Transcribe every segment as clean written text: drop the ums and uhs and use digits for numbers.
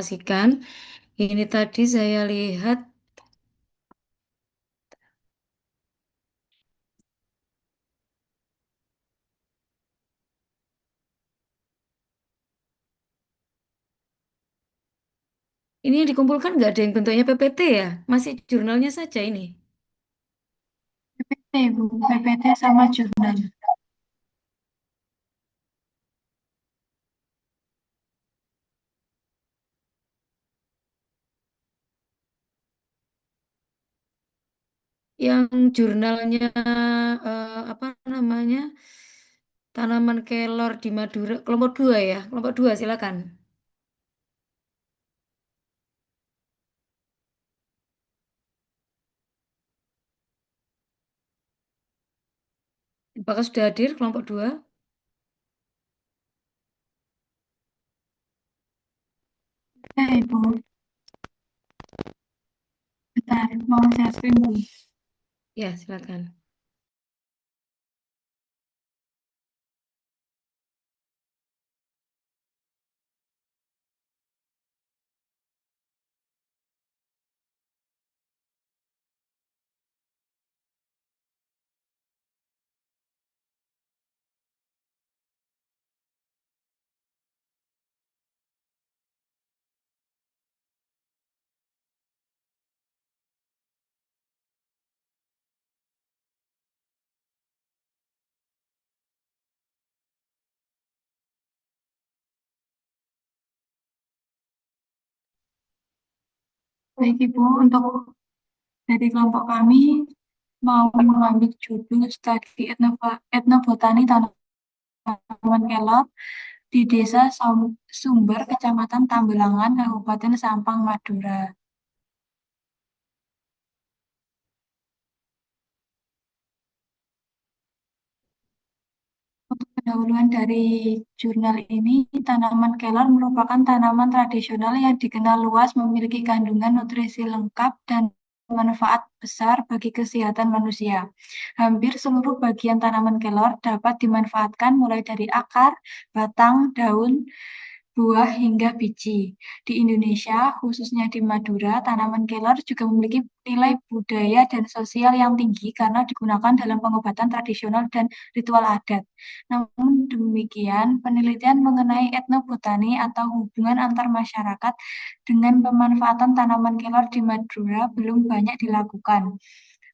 presentasikan. Ini tadi saya lihat, ini yang dikumpulkan nggak ada yang bentuknya PPT ya? Masih jurnalnya saja ini. PPT, Bu. PPT sama jurnal. Yang jurnalnya apa namanya? Tanaman kelor di Madura, kelompok 2 ya. Kelompok 2 silakan. Apakah sudah hadir kelompok 2? Oke, Bu. Bentar, mau share screen, Bu. Ya, silakan. Baik, Ibu. Untuk dari kelompok kami mau mengambil judul studi etnobotani tanaman kelor di Desa Sumber, Kecamatan Tambelangan, Kabupaten Sampang, Madura. Untuk pendahuluan dari jurnal ini, tanaman kelor merupakan tanaman tradisional yang dikenal luas memiliki kandungan nutrisi lengkap dan manfaat besar bagi kesehatan manusia. Hampir seluruh bagian tanaman kelor dapat dimanfaatkan mulai dari akar, batang, daun, buah hingga biji. Di Indonesia, khususnya di Madura, tanaman kelor juga memiliki nilai budaya dan sosial yang tinggi karena digunakan dalam pengobatan tradisional dan ritual adat. Namun demikian, penelitian mengenai etnobotani atau hubungan antar masyarakat dengan pemanfaatan tanaman kelor di Madura belum banyak dilakukan.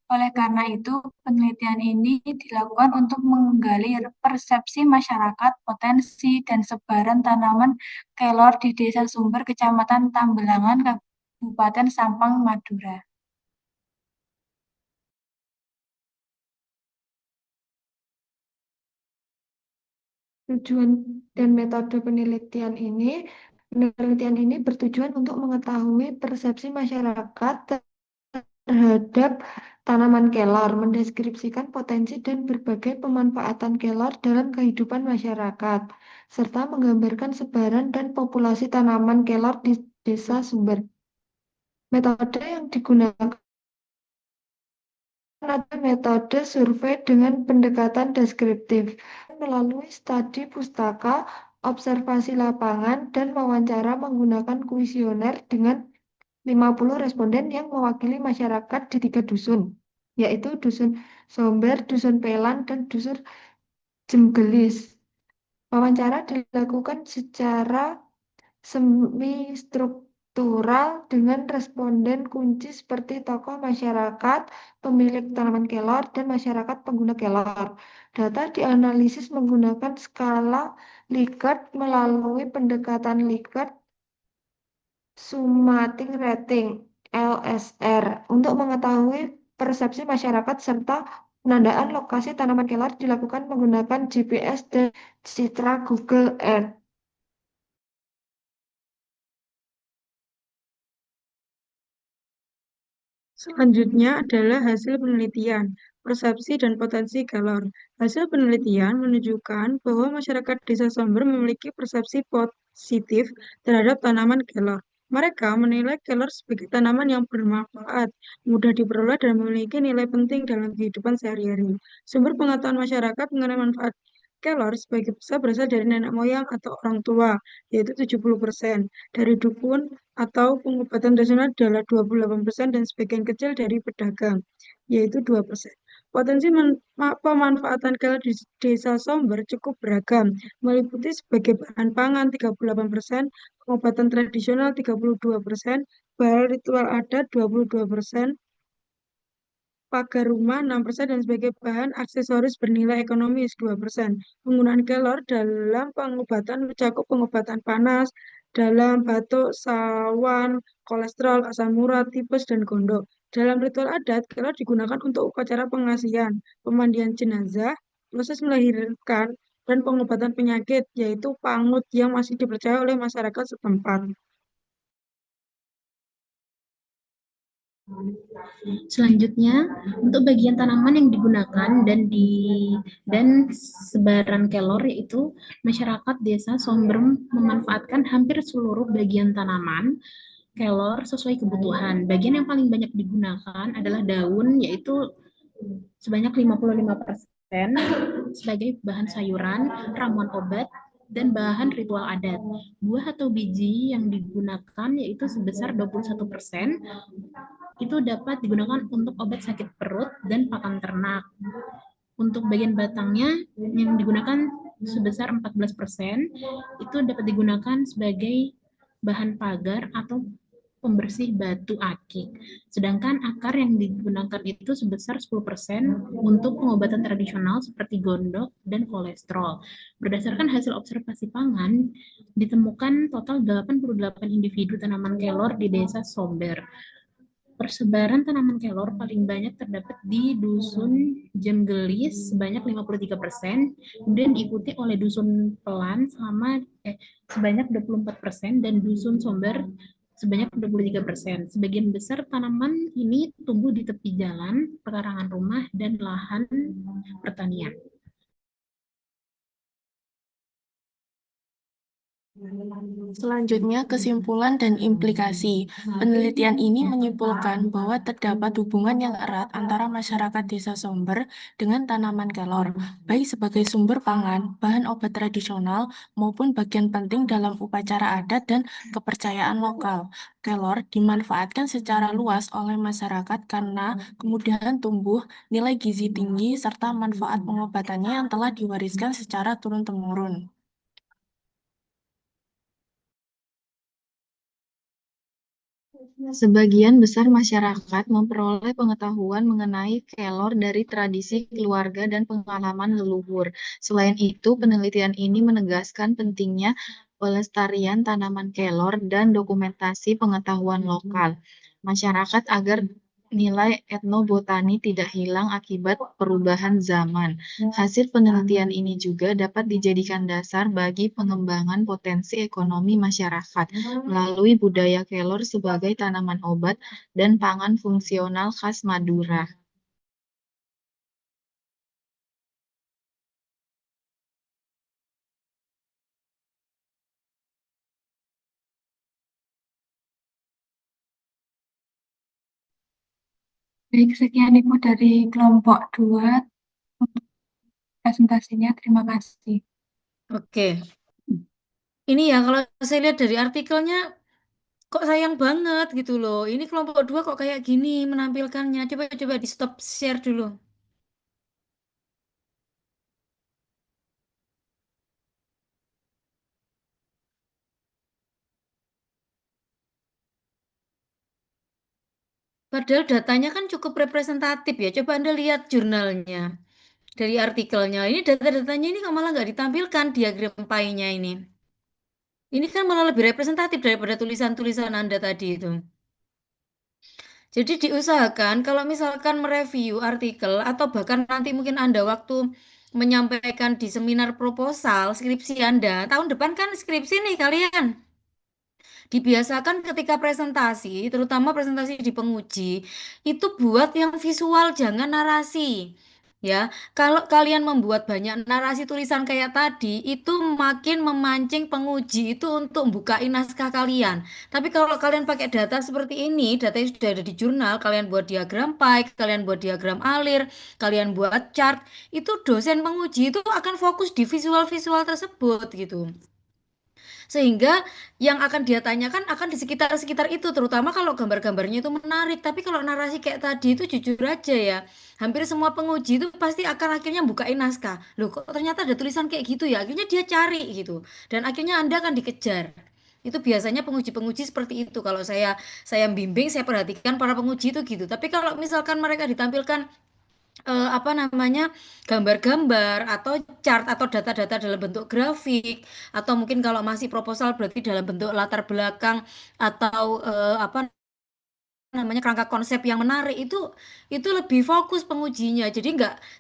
Oleh karena itu, penelitian ini dilakukan untuk menggali persepsi masyarakat, potensi, dan sebaran tanaman kelor di Desa Sumber, Kecamatan Tambelangan, Kabupaten Sampang, Madura. Tujuan dan metode penelitian ini bertujuan untuk mengetahui persepsi masyarakat terhadap tanaman kelor, mendeskripsikan potensi dan berbagai pemanfaatan kelor dalam kehidupan masyarakat, serta menggambarkan sebaran dan populasi tanaman kelor di desa sumber. Metode yang digunakan ada metode survei dengan pendekatan deskriptif melalui studi pustaka, observasi lapangan, dan wawancara menggunakan kuesioner dengan 50 responden yang mewakili masyarakat di 3 dusun, yaitu Dusun Somber, Dusun Pelan, dan Dusun Jemgelis. Wawancara dilakukan secara semi-struktural dengan responden kunci seperti tokoh masyarakat, pemilik tanaman kelor, dan masyarakat pengguna kelor. Data dianalisis menggunakan skala Likert melalui pendekatan Likert Summating Rating (LSR) untuk mengetahui persepsi masyarakat serta penandaan lokasi tanaman kelor dilakukan menggunakan GPS dan citra Google Earth. Selanjutnya adalah hasil penelitian, persepsi dan potensi kelor. Hasil penelitian menunjukkan bahwa masyarakat Desa Somber memiliki persepsi positif terhadap tanaman kelor. Mereka menilai kelor sebagai tanaman yang bermanfaat, mudah diperoleh, dan memiliki nilai penting dalam kehidupan sehari-hari. Sumber pengetahuan masyarakat mengenai manfaat kelor sebagai besar berasal dari nenek moyang atau orang tua, yaitu 70%. Dari dukun atau pengobatan tradisional adalah 28% dan sebagian kecil dari pedagang, yaitu 2%. Potensi pemanfaatan kelor di Desa Somber cukup beragam, meliputi sebagai bahan pangan 38%, pengobatan tradisional 32%, bahan ritual adat 22%, pagar rumah 6% dan sebagai bahan aksesoris bernilai ekonomis 2%. Penggunaan kelor dalam pengobatan mencakup pengobatan panas, dalam batuk, sawan, kolesterol, asam urat, tipes, dan gondok. Dalam ritual adat, kelor digunakan untuk upacara pengasihan, pemandian jenazah, proses melahirkan, dan pengobatan penyakit, yaitu pangut yang masih dipercaya oleh masyarakat setempat. Selanjutnya, untuk bagian tanaman yang digunakan dan sebaran kelor, yaitu masyarakat Desa Somber memanfaatkan hampir seluruh bagian tanaman kelor sesuai kebutuhan. Bagian yang paling banyak digunakan adalah daun, yaitu sebanyak 55% sebagai bahan sayuran, ramuan obat, dan bahan ritual adat. Buah atau biji yang digunakan yaitu sebesar 21%, itu dapat digunakan untuk obat sakit perut dan pakan ternak. Untuk bagian batangnya yang digunakan sebesar 14%, itu dapat digunakan sebagai bahan pagar atau pembersih batu akik. Sedangkan akar yang digunakan itu sebesar 10% untuk pengobatan tradisional seperti gondok dan kolesterol. Berdasarkan hasil observasi pangan, ditemukan total 88 individu tanaman kelor di Desa Somber. Persebaran tanaman kelor paling banyak terdapat di Dusun Jemgelis sebanyak 53%, kemudian diikuti oleh Dusun Pelan sebanyak 24% dan Dusun Somber sebanyak 23%. Sebagian besar tanaman ini tumbuh di tepi jalan, pekarangan rumah, dan lahan pertanian. Selanjutnya, kesimpulan dan implikasi. Penelitian ini menyimpulkan bahwa terdapat hubungan yang erat antara masyarakat Desa Somber dengan tanaman kelor, baik sebagai sumber pangan, bahan obat tradisional, maupun bagian penting dalam upacara adat dan kepercayaan lokal. Kelor dimanfaatkan secara luas oleh masyarakat karena kemudahan tumbuh, nilai gizi tinggi, serta manfaat pengobatannya yang telah diwariskan secara turun-temurun. Sebagian besar masyarakat memperoleh pengetahuan mengenai kelor dari tradisi keluarga dan pengalaman leluhur. Selain itu, penelitian ini menegaskan pentingnya pelestarian tanaman kelor dan dokumentasi pengetahuan lokal masyarakat agar nilai etnobotani tidak hilang akibat perubahan zaman. Hasil penelitian ini juga dapat dijadikan dasar bagi pengembangan potensi ekonomi masyarakat melalui budaya kelor sebagai tanaman obat dan pangan fungsional khas Madura. Baik, sekian Ibu dari kelompok 2 untuk presentasinya. Terima kasih. Oke. Ini ya kalau saya lihat dari artikelnya kok sayang banget gitu loh. Ini kelompok 2 kok kayak gini menampilkannya. Coba di stop share dulu. Padahal datanya kan cukup representatif ya. Coba Anda lihat jurnalnya dari artikelnya. Ini data-datanya ini kok malah nggak ditampilkan diagram pie-nya ini. Ini kan malah lebih representatif daripada tulisan-tulisan Anda tadi itu. Jadi diusahakan kalau misalkan mereview artikel atau bahkan nanti mungkin Anda waktu menyampaikan di seminar proposal skripsi Anda, tahun depan kan skripsi nih kalian. Dibiasakan ketika presentasi, terutama presentasi di penguji, itu buat yang visual, jangan narasi. Ya, kalau kalian membuat banyak narasi tulisan kayak tadi, itu makin memancing penguji itu untuk bukain naskah kalian. Tapi kalau kalian pakai data seperti ini, data yang sudah ada di jurnal, kalian buat diagram pie, kalian buat diagram alir, kalian buat chart, itu dosen penguji itu akan fokus di visual-visual tersebut gitu. Sehingga yang akan dia tanyakan akan di sekitar-sekitar itu, terutama kalau gambar-gambarnya itu menarik. Tapi kalau narasi kayak tadi itu jujur aja ya, hampir semua penguji itu pasti akan akhirnya bukain naskah. Loh kok ternyata ada tulisan kayak gitu ya? Akhirnya dia cari gitu. Dan akhirnya Anda akan dikejar. Itu biasanya penguji-penguji seperti itu. Kalau saya bimbing, saya perhatikan para penguji itu gitu. Tapi kalau misalkan mereka ditampilkan apa namanya gambar-gambar atau chart atau data-data dalam bentuk grafik atau mungkin kalau masih proposal berarti dalam bentuk latar belakang atau apa namanya kerangka konsep yang menarik itu lebih fokus pengujinya jadi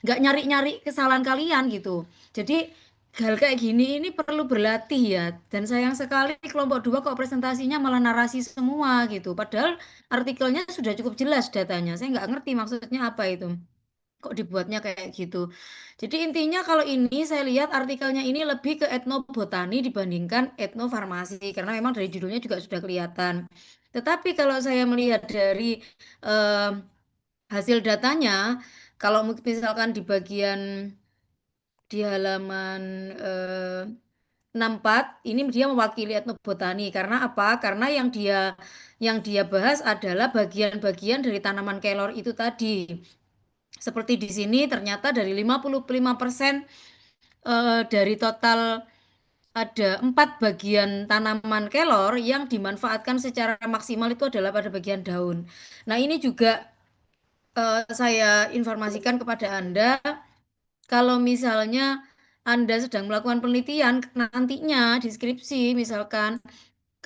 nggak nyari-nyari kesalahan kalian gitu jadi hal kayak gini ini perlu berlatih ya dan sayang sekali kelompok 2 kok presentasinya malah narasi semua gitu padahal artikelnya sudah cukup jelas datanya saya nggak ngerti maksudnya apa itu kok dibuatnya kayak gitu. Jadi intinya kalau ini saya lihat artikelnya ini lebih ke etnobotani dibandingkan etnofarmasi karena memang dari judulnya juga sudah kelihatan. Tetapi kalau saya melihat dari eh, hasil datanya, kalau misalkan di bagian di halaman 64 ini dia mewakili etnobotani karena apa? Karena yang dia bahas adalah bagian-bagian dari tanaman kelor itu tadi. Seperti di sini ternyata dari 55% dari total ada 4 bagian tanaman kelor yang dimanfaatkan secara maksimal itu adalah pada bagian daun. Nah, ini juga saya informasikan kepada Anda kalau misalnya Anda sedang melakukan penelitian nantinya di skripsi misalkan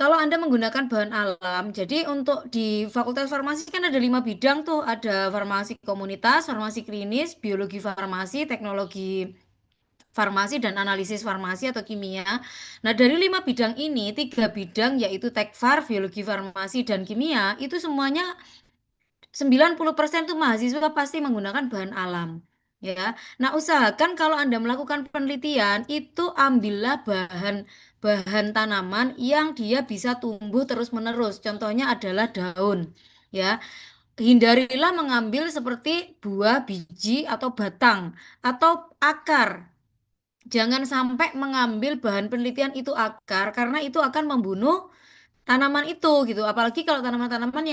kalau Anda menggunakan bahan alam, jadi untuk di Fakultas Farmasi kan ada 5 bidang tuh, ada farmasi komunitas, farmasi klinis, biologi farmasi, teknologi farmasi, dan analisis farmasi atau kimia. Nah dari 5 bidang ini, 3 bidang yaitu tekfar, biologi farmasi, dan kimia, itu semuanya 90% tuh mahasiswa pasti menggunakan bahan alam. Ya, nah usahakan kalau Anda melakukan penelitian itu ambillah bahan tanaman yang dia bisa tumbuh terus-menerus. Contohnya adalah daun. Ya, hindarilah mengambil seperti buah, biji, atau batang, atau akar. Jangan sampai mengambil bahan penelitian itu akar, karena itu akan membunuh tanaman itu gitu. Apalagi kalau tanaman-tanaman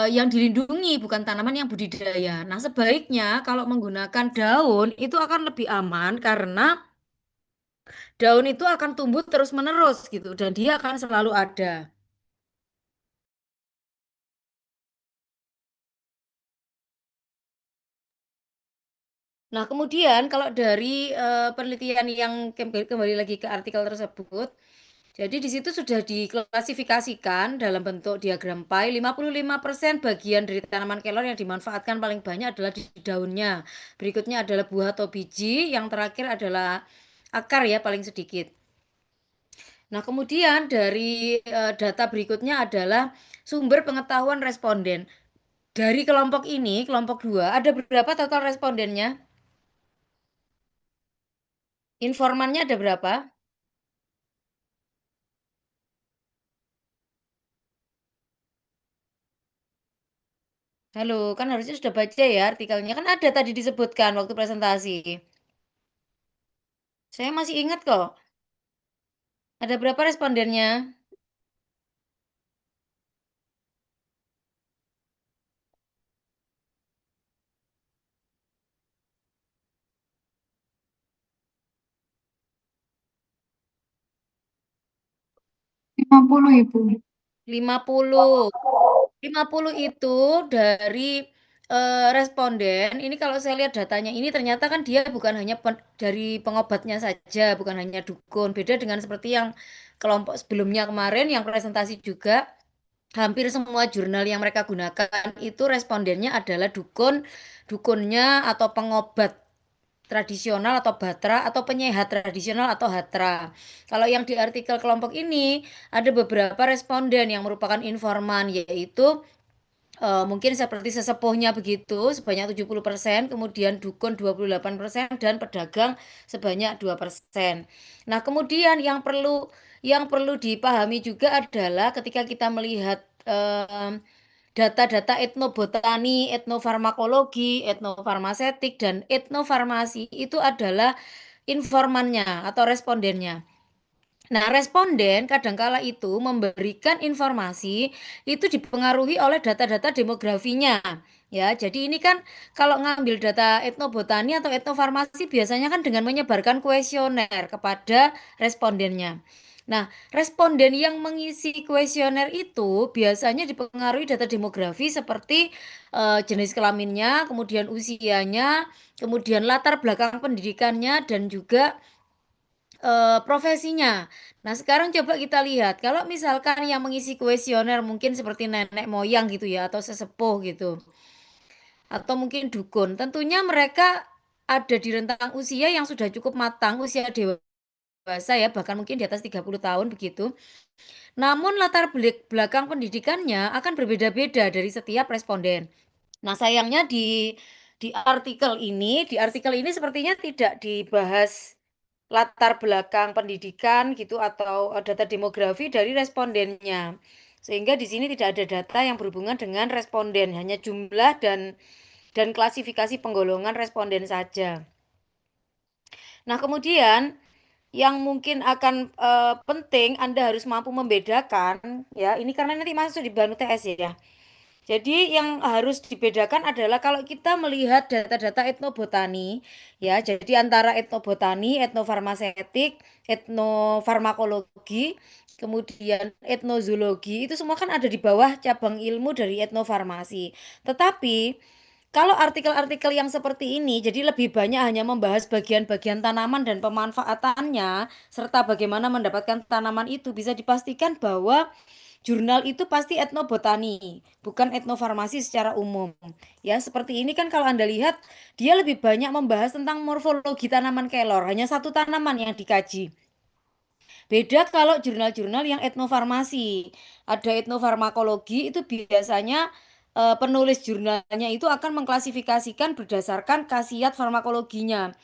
yang dilindungi bukan tanaman yang budidaya. Nah, sebaiknya kalau menggunakan daun itu akan lebih aman karena daun itu akan tumbuh terus-menerus gitu dan dia akan selalu ada. Nah, kemudian kalau dari penelitian yang kembali lagi ke artikel tersebut, jadi di situ sudah diklasifikasikan dalam bentuk diagram pie, 55% bagian dari tanaman kelor yang dimanfaatkan paling banyak adalah di daunnya. Berikutnya adalah buah atau biji, yang terakhir adalah akar ya paling sedikit. Nah, kemudian dari data berikutnya adalah sumber pengetahuan responden. Dari kelompok ini, kelompok 2, ada berapa total respondennya? Informannya ada berapa? Halo, kan harusnya sudah baca ya artikelnya. Kan ada tadi disebutkan waktu presentasi. Saya masih ingat kok. Ada berapa respondennya? Lima puluh Ibu. 50. 50 itu dari responden. Ini kalau saya lihat datanya ini ternyata kan dia bukan hanya dari pengobatnya saja, bukan hanya dukun. Beda dengan seperti yang kelompok sebelumnya kemarin yang presentasi juga. Hampir semua jurnal yang mereka gunakan itu respondennya adalah dukunnya atau pengobat tradisional atau batra atau penyehat tradisional atau hatra. Kalau yang di artikel kelompok ini ada beberapa responden yang merupakan informan yaitu mungkin seperti sesepuhnya begitu sebanyak 70%, kemudian dukun 28% dan pedagang sebanyak 2%. Nah, kemudian yang perlu dipahami juga adalah ketika kita melihat data-data etnobotani, etnofarmakologi, etnofarmasetik dan etnofarmasi itu adalah informannya atau respondennya. Nah, responden kadangkala itu memberikan informasi itu dipengaruhi oleh data-data demografinya. Ya, jadi ini kan kalau ngambil data etnobotani atau etnofarmasi biasanya kan dengan menyebarkan kuesioner kepada respondennya. Nah, responden yang mengisi kuesioner itu biasanya dipengaruhi data demografi seperti jenis kelaminnya, kemudian usianya, kemudian latar belakang pendidikannya dan juga profesinya. Nah, sekarang coba kita lihat, kalau misalkan yang mengisi kuesioner mungkin seperti nenek moyang gitu ya, atau sesepuh gitu, atau mungkin dukun, tentunya mereka ada di rentang usia yang sudah cukup matang, usia dewasa ya, bahkan mungkin di atas 30 tahun begitu. Namun latar belakang pendidikannya akan berbeda-beda dari setiap responden. Nah, sayangnya di artikel ini sepertinya tidak dibahas latar belakang pendidikan gitu atau data demografi dari respondennya. Sehingga di sini tidak ada data yang berhubungan dengan responden, hanya jumlah dan klasifikasi penggolongan responden saja. Nah, kemudian yang mungkin akan penting Anda harus mampu membedakan ya, ini karena nanti masuk di bahan UTS ya. Jadi yang harus dibedakan adalah kalau kita melihat data-data etnobotani, ya, jadi antara etnobotani, etnofarmasetik, etnofarmakologi, kemudian etnozoologi, itu semua kan ada di bawah cabang ilmu dari etnofarmasi. Tetapi kalau artikel-artikel yang seperti ini, jadi lebih banyak hanya membahas bagian-bagian tanaman dan pemanfaatannya, serta bagaimana mendapatkan tanaman itu, bisa dipastikan bahwa jurnal itu pasti etnobotani, bukan etnofarmasi secara umum. Ya, seperti ini kan kalau Anda lihat, dia lebih banyak membahas tentang morfologi tanaman kelor, hanya satu tanaman yang dikaji. Beda kalau jurnal-jurnal yang etnofarmasi. Ada etnofarmakologi itu biasanya penulis jurnalnya itu akan mengklasifikasikan berdasarkan khasiat farmakologinya.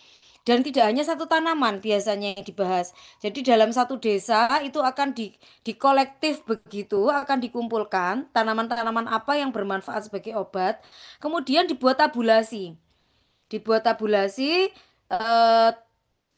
Dan tidak hanya satu tanaman biasanya yang dibahas. Jadi dalam satu desa itu akan di kolektif begitu, akan dikumpulkan tanaman-tanaman apa yang bermanfaat sebagai obat, kemudian dibuat tabulasi. Dibuat tabulasi eh,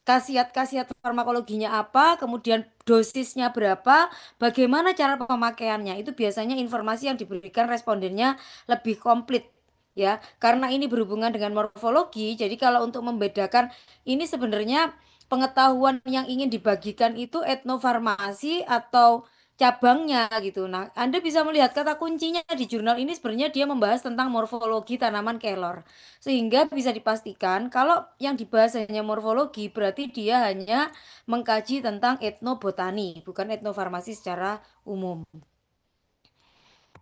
khasiat-khasiat farmakologinya apa, kemudian dosisnya berapa, bagaimana cara pemakaiannya. Itu biasanya informasi yang diberikan respondennya lebih komplit ya. Karena ini berhubungan dengan morfologi, jadi kalau untuk membedakan ini sebenarnya pengetahuan yang ingin dibagikan itu etnofarmasi atau cabangnya gitu. Nah, Anda bisa melihat kata kuncinya di jurnal ini sebenarnya dia membahas tentang morfologi tanaman kelor. Sehingga bisa dipastikan kalau yang dibahas hanya morfologi berarti dia hanya mengkaji tentang etnobotani, bukan etnofarmasi secara umum.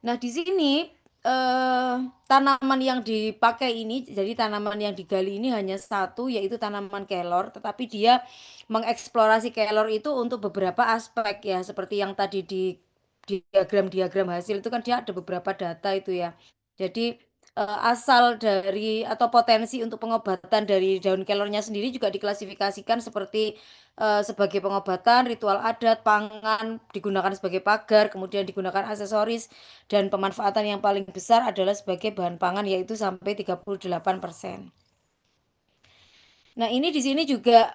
Nah, di sini tanaman yang dipakai ini, jadi tanaman yang digali ini hanya satu, yaitu tanaman kelor, tetapi dia mengeksplorasi kelor itu untuk beberapa aspek ya, seperti yang tadi di diagram-diagram hasil itu kan dia ada beberapa data itu ya. Jadi asal dari atau potensi untuk pengobatan dari daun kelornya sendiri juga diklasifikasikan seperti sebagai pengobatan, ritual adat, pangan, digunakan sebagai pagar, kemudian digunakan aksesoris, dan pemanfaatan yang paling besar adalah sebagai bahan pangan yaitu sampai 38%. Nah, ini di sini juga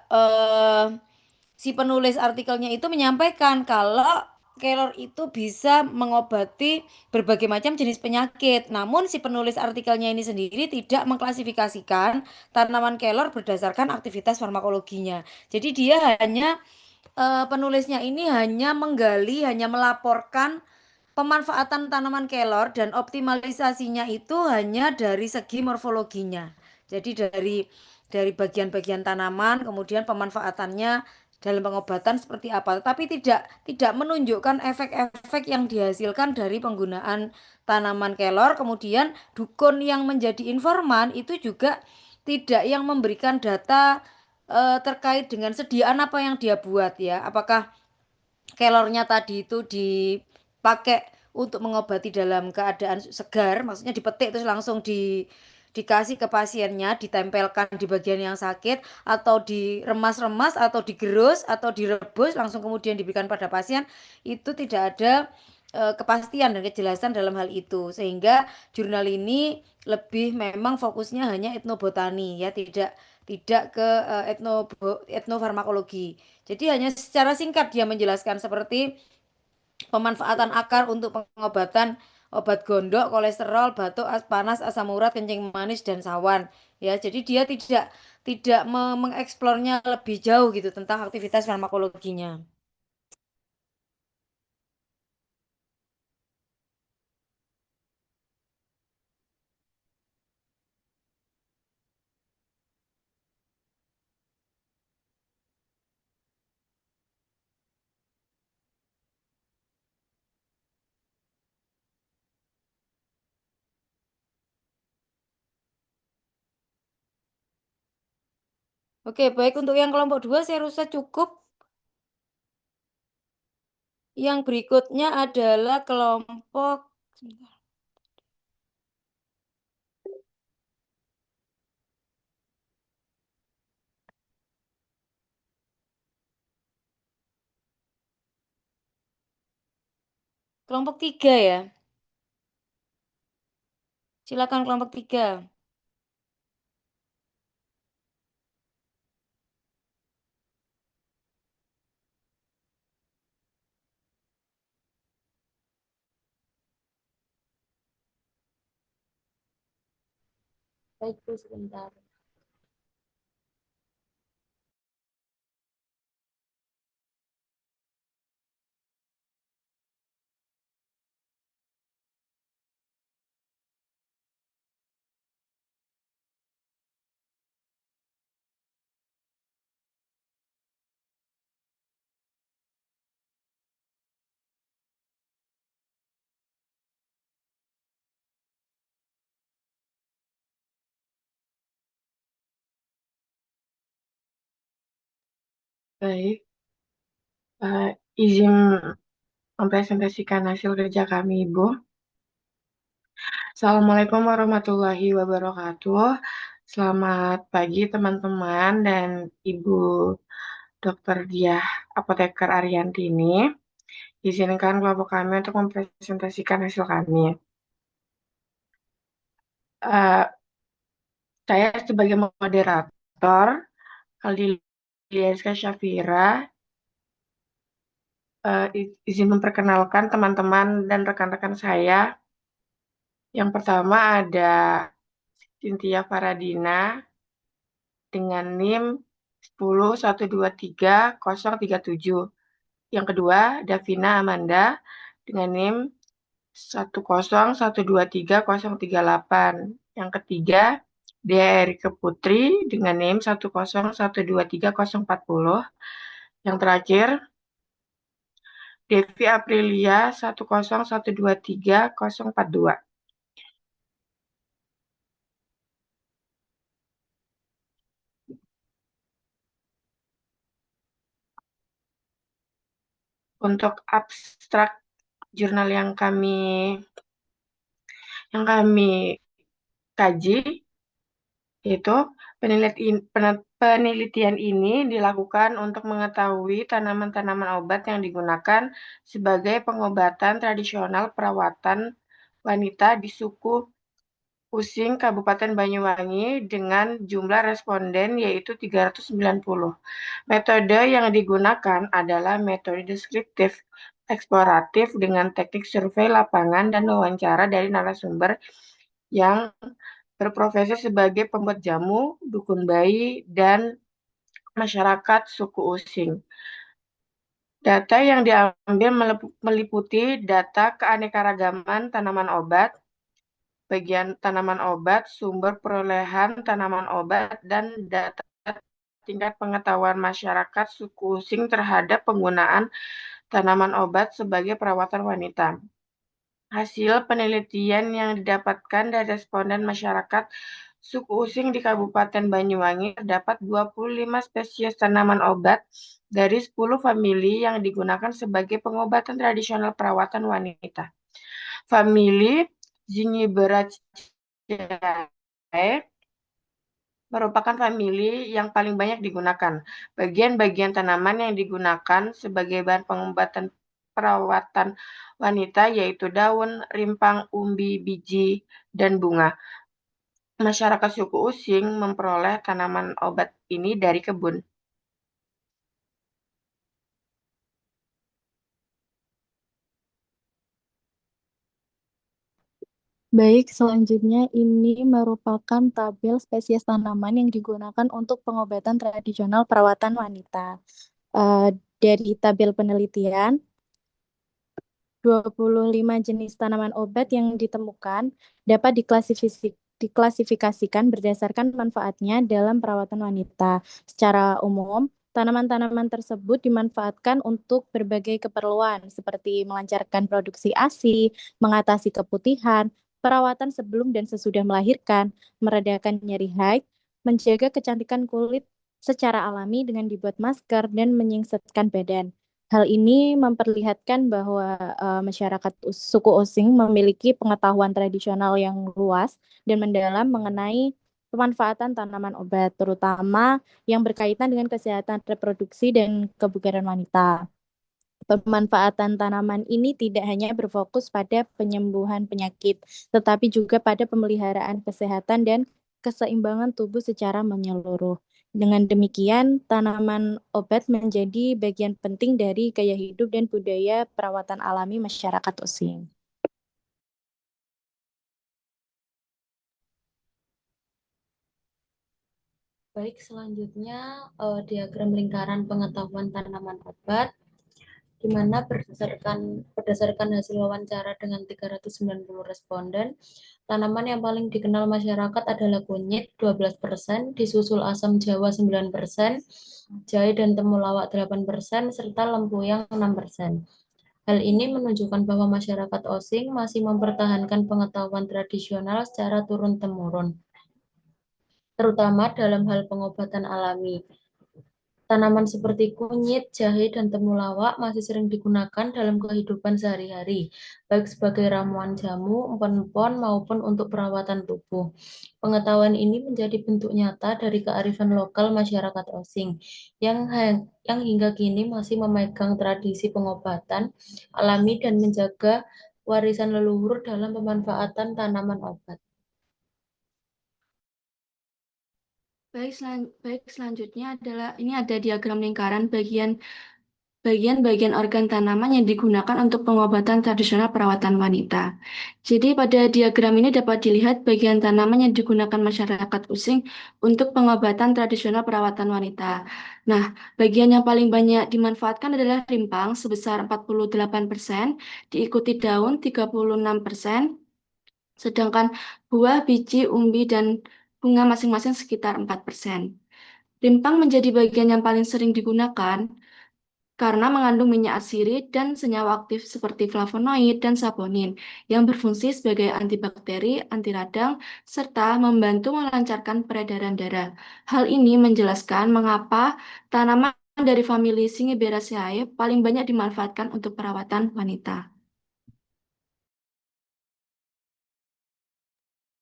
si penulis artikelnya itu menyampaikan kalau kelor itu bisa mengobati berbagai macam jenis penyakit. Namun si penulis artikelnya ini sendiri tidak mengklasifikasikan tanaman kelor berdasarkan aktivitas farmakologinya. Jadi dia hanya penulisnya ini hanya menggali, hanya melaporkan pemanfaatan tanaman kelor dan optimalisasinya itu hanya dari segi morfologinya. Jadi dari bagian-bagian tanaman, kemudian pemanfaatannya dalam pengobatan seperti apa, tapi tidak menunjukkan efek-efek yang dihasilkan dari penggunaan tanaman kelor. Kemudian dukun yang menjadi informan itu juga tidak yang memberikan data terkait dengan sediaan apa yang dia buat ya. Apakah kelornya tadi itu dipakai untuk mengobati dalam keadaan segar, maksudnya dipetik terus langsung dikasih ke pasiennya, ditempelkan di bagian yang sakit, atau diremas-remas, atau digerus, atau direbus, langsung kemudian diberikan pada pasien, itu tidak ada kepastian dan kejelasan dalam hal itu. Sehingga jurnal ini lebih memang fokusnya hanya etnobotani ya, tidak ke etnofarmakologi. Jadi hanya secara singkat dia menjelaskan seperti pemanfaatan akar untuk pengobatan obat gondok, kolesterol, batuk, panas, asam urat, kencing manis dan sawan. Ya, jadi dia tidak mengeksplornya lebih jauh gitu tentang aktivitas farmakologinya. Oke, baik, untuk yang kelompok 2 saya rasa cukup. Yang berikutnya adalah kelompok kelompok 3 ya. Silakan kelompok 3. Baik, Bu, sebentar. Baik, izin mempresentasikan hasil kerja kami, Ibu. Assalamualaikum warahmatullahi wabarakatuh. Selamat pagi teman-teman dan Ibu Dr. Diah Apoteker Ariantini. Izinkan kelompok kami untuk mempresentasikan hasil kami. Saya sebagai moderator, Aldilia Syafira, izin memperkenalkan teman-teman dan rekan-rekan saya. Yang pertama ada Cynthia Faradina dengan NIM 101230037. Yang kedua, Davina Amanda dengan NIM 1012338. Yang ketiga, Dea Erika Putri dengan NIM 1012340. Yang terakhir, Devi Aprilia 1012342. Untuk abstrak jurnal yang kami kaji, yaitu penelitian ini dilakukan untuk mengetahui tanaman-tanaman obat yang digunakan sebagai pengobatan tradisional perawatan wanita di suku Using, Kabupaten Banyuwangi dengan jumlah responden yaitu 390. Metode yang digunakan adalah metode deskriptif eksploratif dengan teknik survei lapangan dan wawancara dari narasumber yang berprofesi sebagai pembuat jamu, dukun bayi, dan masyarakat suku Using. Data yang diambil meliputi data keanekaragaman tanaman obat, bagian tanaman obat, sumber perolehan tanaman obat, dan data tingkat pengetahuan masyarakat suku Using terhadap penggunaan tanaman obat sebagai perawatan wanita. Hasil penelitian yang didapatkan dari responden masyarakat suku Using di Kabupaten Banyuwangi terdapat 25 spesies tanaman obat dari 10 famili yang digunakan sebagai pengobatan tradisional perawatan wanita. Famili Zingiberaceae merupakan famili yang paling banyak digunakan. Bagian-bagian tanaman yang digunakan sebagai bahan pengobatan perawatan wanita yaitu daun, rimpang, umbi, biji, dan bunga. Masyarakat suku Using memperoleh tanaman obat ini dari kebun. Baik, selanjutnya ini merupakan tabel spesies tanaman yang digunakan untuk pengobatan tradisional perawatan wanita. Dari tabel penelitian, 25 jenis tanaman obat yang ditemukan dapat diklasifikasikan berdasarkan manfaatnya dalam perawatan wanita. Secara umum, tanaman-tanaman tersebut dimanfaatkan untuk berbagai keperluan seperti melancarkan produksi ASI, mengatasi keputihan, perawatan sebelum dan sesudah melahirkan, meredakan nyeri haid, menjaga kecantikan kulit secara alami dengan dibuat masker dan menyingsetkan badan. Hal ini memperlihatkan bahwa masyarakat suku Osing memiliki pengetahuan tradisional yang luas dan mendalam mengenai pemanfaatan tanaman obat, terutama yang berkaitan dengan kesehatan reproduksi dan kebugaran wanita. Pemanfaatan tanaman ini tidak hanya berfokus pada penyembuhan penyakit, tetapi juga pada pemeliharaan kesehatan dan keseimbangan tubuh secara menyeluruh. Dengan demikian, tanaman obat menjadi bagian penting dari gaya hidup dan budaya perawatan alami masyarakat Osing. Baik, selanjutnya diagram lingkaran pengetahuan tanaman obat, di mana berdasarkan hasil wawancara dengan 390 responden, tanaman yang paling dikenal masyarakat adalah kunyit 12%, disusul asam jawa 9%, jahe dan temulawak 8%, serta lempuyang 6%. Hal ini menunjukkan bahwa masyarakat Osing masih mempertahankan pengetahuan tradisional secara turun-temurun, terutama dalam hal pengobatan alami. Tanaman seperti kunyit, jahe, dan temulawak masih sering digunakan dalam kehidupan sehari-hari, baik sebagai ramuan jamu, empon-empon, maupun untuk perawatan tubuh. Pengetahuan ini menjadi bentuk nyata dari kearifan lokal masyarakat Osing, yang hingga kini masih memegang tradisi pengobatan alami dan menjaga warisan leluhur dalam pemanfaatan tanaman obat. Baik, selanjutnya adalah ini ada diagram lingkaran bagian-bagian organ tanaman yang digunakan untuk pengobatan tradisional perawatan wanita. Jadi pada diagram ini dapat dilihat bagian tanaman yang digunakan masyarakat Using untuk pengobatan tradisional perawatan wanita. Nah, bagian yang paling banyak dimanfaatkan adalah rimpang sebesar 48%, diikuti daun 36%, sedangkan buah, biji, umbi, dan bunga masing-masing sekitar 4%. Rimpang menjadi bagian yang paling sering digunakan karena mengandung minyak atsirit dan senyawa aktif seperti flavonoid dan saponin yang berfungsi sebagai antibakteri, anti radang, serta membantu melancarkan peredaran darah. Hal ini menjelaskan mengapa tanaman dari famili Zingiberaceae paling banyak dimanfaatkan untuk perawatan wanita.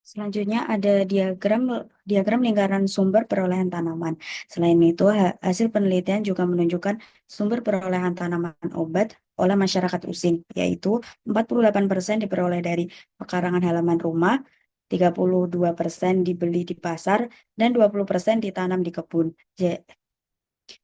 Selanjutnya ada diagram lingkaran sumber perolehan tanaman. Selain itu, hasil penelitian juga menunjukkan sumber perolehan tanaman obat oleh masyarakat Using, yaitu 48% diperoleh dari pekarangan halaman rumah, 32% dibeli di pasar, dan 20% ditanam di kebun.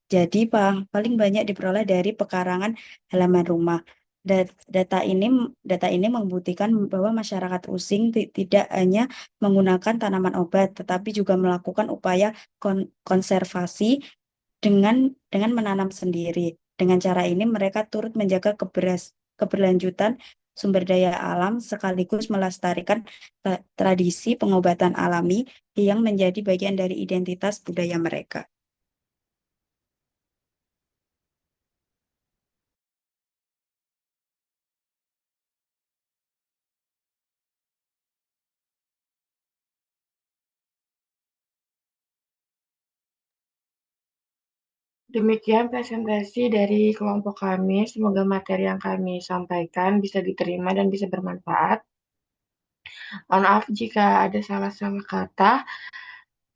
Jadi paling banyak diperoleh dari pekarangan halaman rumah. Data ini membuktikan bahwa masyarakat Using tidak hanya menggunakan tanaman obat, tetapi juga melakukan upaya konservasi dengan menanam sendiri. Dengan cara ini mereka turut menjaga keberlanjutan sumber daya alam sekaligus melestarikan tradisi pengobatan alami yang menjadi bagian dari identitas budaya mereka. Demikian presentasi dari kelompok kami. Semoga materi yang kami sampaikan bisa diterima dan bisa bermanfaat. Mohon maaf jika ada salah-salah kata.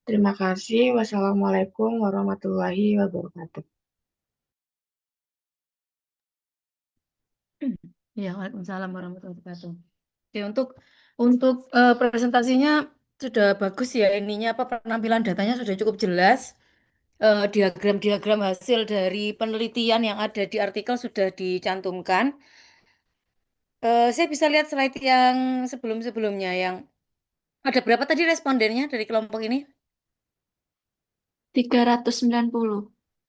Terima kasih. Wassalamualaikum warahmatullahi wabarakatuh. Ya, Waalaikumsalam warahmatullahi wabarakatuh. Oke, untuk presentasinya sudah bagus ya, ininya apa penampilan datanya sudah cukup jelas. Diagram-diagram hasil dari penelitian yang ada di artikel sudah dicantumkan. Saya bisa lihat slide yang sebelum-sebelumnya yang ada berapa tadi respondennya dari kelompok ini? 390.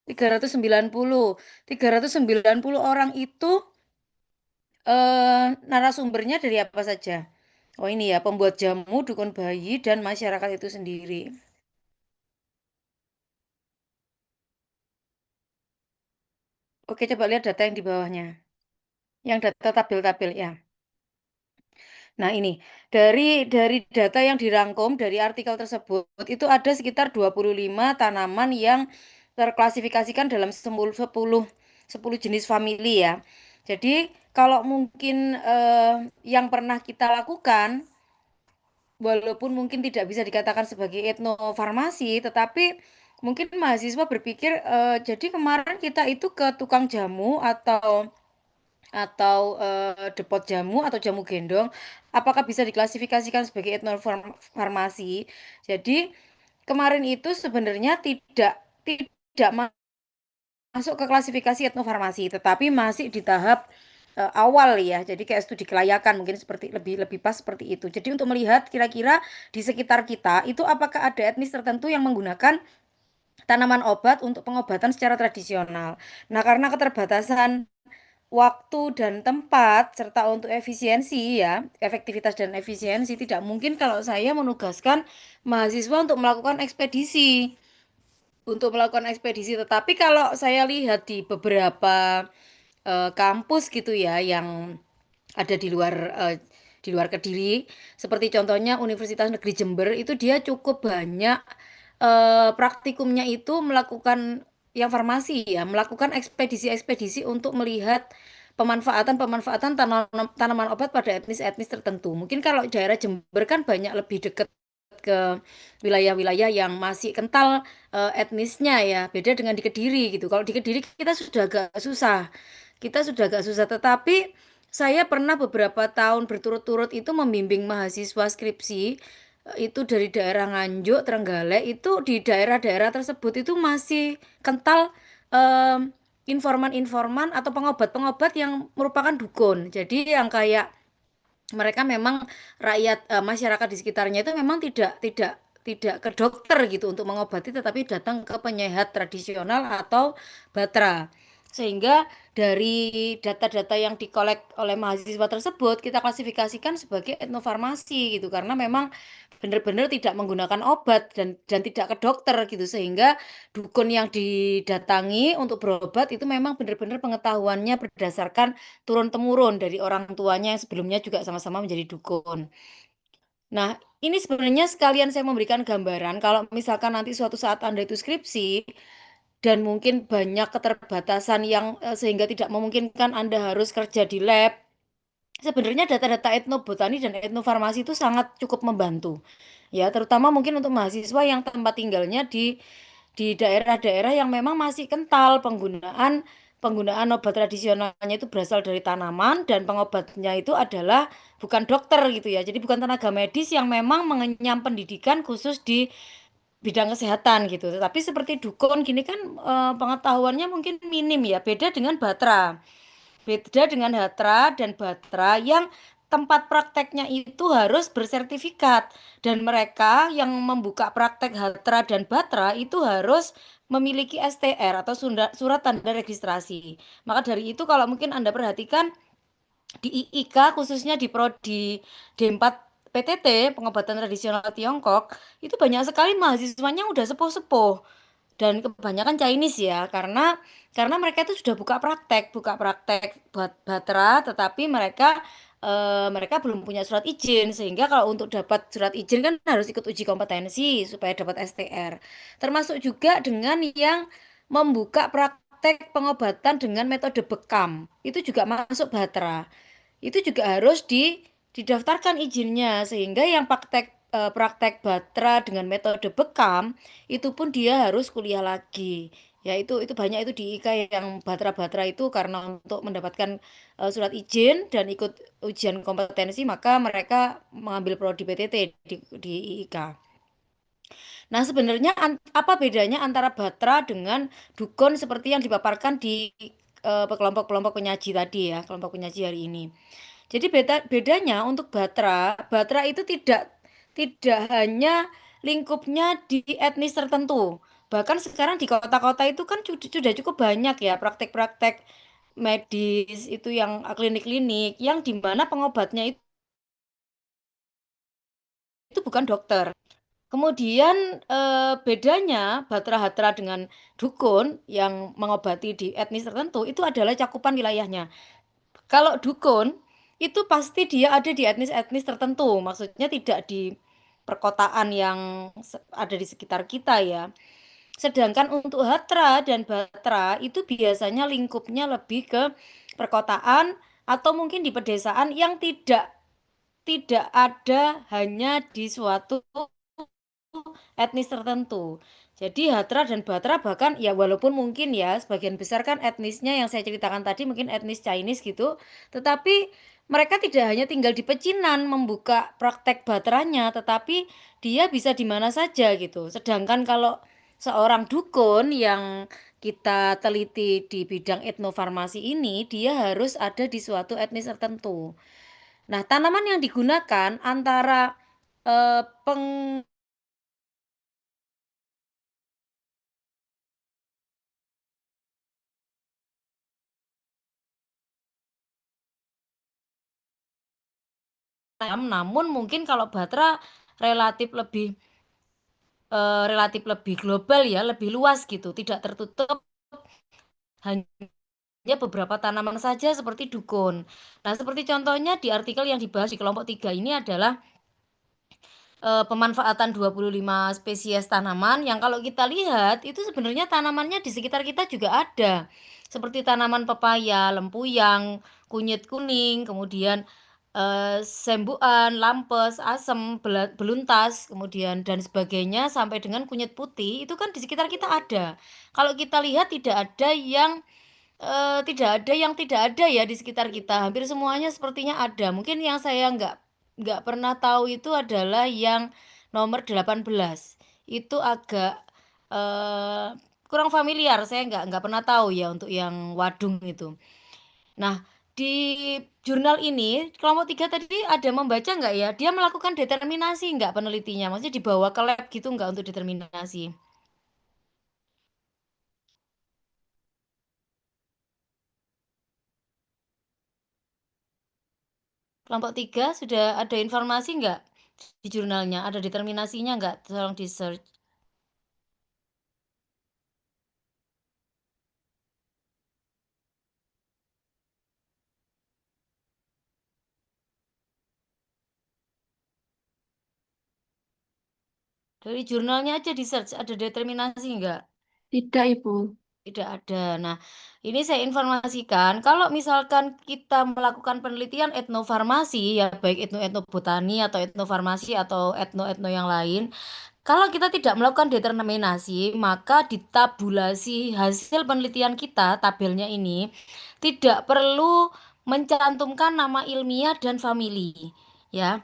390 orang itu narasumbernya dari apa saja? Oh ini ya, pembuat jamu, dukun bayi, dan masyarakat itu sendiri. Oke, coba lihat data yang di bawahnya. Yang data tabel-tabel ya. Nah, ini dari data yang dirangkum dari artikel tersebut itu ada sekitar 25 tanaman yang terklasifikasikan dalam 10 jenis famili ya. Jadi, kalau mungkin yang pernah kita lakukan walaupun mungkin tidak bisa dikatakan sebagai etnofarmasi, tetapi mungkin mahasiswa berpikir jadi kemarin kita itu ke tukang jamu atau depot jamu atau jamu gendong, apakah bisa diklasifikasikan sebagai etnofarmasi? Jadi kemarin itu sebenarnya tidak masuk ke klasifikasi etnofarmasi, tetapi masih di tahap awal ya. Jadi kayak studi kelayakan mungkin seperti lebih pas seperti itu. Jadi untuk melihat kira-kira di sekitar kita itu apakah ada etnis tertentu yang menggunakan tanaman obat untuk pengobatan secara tradisional. Nah, karena keterbatasan waktu dan tempat serta untuk efisiensi ya, efektivitas dan efisiensi tidak mungkin kalau saya menugaskan mahasiswa untuk melakukan ekspedisi. Tetapi kalau saya lihat di beberapa kampus gitu ya yang ada di luar Kediri, seperti contohnya Universitas Negeri Jember itu dia cukup banyak praktikumnya itu melakukan yang farmasi ya, melakukan ekspedisi-ekspedisi untuk melihat pemanfaatan tanaman obat pada etnis-etnis tertentu. Mungkin kalau daerah Jember kan banyak lebih dekat ke wilayah-wilayah yang masih kental etnisnya ya, beda dengan di Kediri gitu. Kalau di Kediri kita sudah agak susah. Tetapi saya pernah beberapa tahun berturut-turut itu membimbing mahasiswa skripsi itu dari daerah Nganjuk, Trenggalek itu di daerah-daerah tersebut itu masih kental informan-informan atau pengobat-pengobat yang merupakan dukun. Jadi yang kayak mereka memang rakyat masyarakat di sekitarnya itu memang tidak ke dokter gitu untuk mengobati, tetapi datang ke penyehat tradisional atau batra. Sehingga dari data-data yang dikolek oleh mahasiswa tersebut kita klasifikasikan sebagai etnofarmasi gitu karena memang benar-benar tidak menggunakan obat dan tidak ke dokter gitu sehingga dukun yang didatangi untuk berobat itu memang benar-benar pengetahuannya berdasarkan turun-temurun dari orang tuanya yang sebelumnya juga sama-sama menjadi dukun. Nah, ini sebenarnya sekalian saya memberikan gambaran kalau misalkan nanti suatu saat Anda itu skripsi dan mungkin banyak keterbatasan yang sehingga tidak memungkinkan Anda harus kerja di lab. Sebenarnya data-data etnobotani dan etnofarmasi itu sangat cukup membantu. Ya, terutama mungkin untuk mahasiswa yang tempat tinggalnya di daerah-daerah yang memang masih kental penggunaan obat tradisionalnya itu berasal dari tanaman dan pengobatnya itu adalah bukan dokter gitu ya. Jadi bukan tenaga medis yang memang mengenyam pendidikan khusus di bidang kesehatan gitu. Tetapi seperti dukun gini kan pengetahuannya mungkin minim ya. Beda dengan batra. Beda dengan hatra dan batra yang tempat prakteknya itu harus bersertifikat dan mereka yang membuka praktek hatra dan batra itu harus memiliki STR atau surat tanda registrasi. Maka dari itu kalau mungkin Anda perhatikan di IIK khususnya di prodi D4 PTT pengobatan tradisional Tiongkok itu banyak sekali mahasiswanya udah sepuh-sepuh dan kebanyakan Chinese ya karena mereka itu sudah buka praktek buat batra tetapi mereka belum punya surat izin sehingga kalau untuk dapat surat izin kan harus ikut uji kompetensi supaya dapat STR termasuk juga dengan yang membuka praktek pengobatan dengan metode bekam. Itu juga masuk Batra. Itu juga harus didaftarkan izinnya, sehingga yang praktek Batra dengan metode bekam itu pun dia harus kuliah lagi. Ya itu banyak itu di IKA yang Batra-Batra itu karena untuk mendapatkan surat izin dan ikut ujian kompetensi maka mereka mengambil prodi PTT di IKA. Nah, sebenarnya apa bedanya antara Batra dengan dukun seperti yang dipaparkan di kelompok-kelompok penyaji tadi ya, kelompok penyaji hari ini. Jadi bedanya untuk Batra itu tidak hanya lingkupnya di etnis tertentu. Bahkan sekarang di kota-kota itu kan sudah cukup banyak ya praktek-praktek medis itu yang klinik-klinik yang dimana pengobatnya itu bukan dokter. Kemudian bedanya Batra-Hatra dengan dukun yang mengobati di etnis tertentu itu adalah cakupan wilayahnya. Kalau dukun itu pasti dia ada di etnis-etnis tertentu, maksudnya tidak di perkotaan yang ada di sekitar kita ya. Sedangkan untuk Hatra dan Batra itu biasanya lingkupnya lebih ke perkotaan atau mungkin di pedesaan yang tidak ada hanya di suatu etnis tertentu. Jadi Hatra dan Batra bahkan ya walaupun mungkin ya sebagian besar kan etnisnya yang saya ceritakan tadi mungkin etnis Chinese gitu, tetapi mereka tidak hanya tinggal di pecinan membuka praktek Batranya, tetapi dia bisa di mana saja gitu. Sedangkan kalau seorang dukun yang kita teliti di bidang etnofarmasi ini, dia harus ada di suatu etnis tertentu. Nah, tanaman yang digunakan antara eh, peng namun mungkin kalau Batra relatif lebih global ya, lebih luas gitu, tidak tertutup hanya beberapa tanaman saja seperti dukun. Nah, seperti contohnya di artikel yang dibahas di kelompok 3 ini adalah pemanfaatan 25 spesies tanaman yang kalau kita lihat itu sebenarnya tanamannya di sekitar kita juga ada. Seperti tanaman pepaya, lempuyang, kunyit kuning, kemudian sembuan, lampes, asem, beluntas, kemudian dan sebagainya sampai dengan kunyit putih itu kan di sekitar kita ada. Kalau kita lihat tidak ada ya di sekitar kita. Hampir semuanya sepertinya ada. Mungkin yang saya nggak pernah tahu itu adalah yang nomor 18. Itu agak eh, kurang familiar. Saya nggak pernah tahu ya untuk yang wadung itu. Nah, di jurnal ini kelompok 3 tadi ada membaca nggak ya? Dia melakukan determinasi nggak penelitinya? Maksudnya dibawa ke lab gitu nggak untuk determinasi? Kelompok 3 sudah ada informasi nggak di jurnalnya? Ada determinasinya nggak? Tolong di search. Dari jurnalnya aja di search, ada determinasi nggak? Tidak, Ibu. Tidak ada. Nah, ini saya informasikan, kalau misalkan kita melakukan penelitian etnofarmasi, ya baik etnobotani atau etnofarmasi atau etno yang lain, kalau kita tidak melakukan determinasi, maka di tabulasi hasil penelitian kita, tabelnya ini, tidak perlu mencantumkan nama ilmiah dan famili. Ya,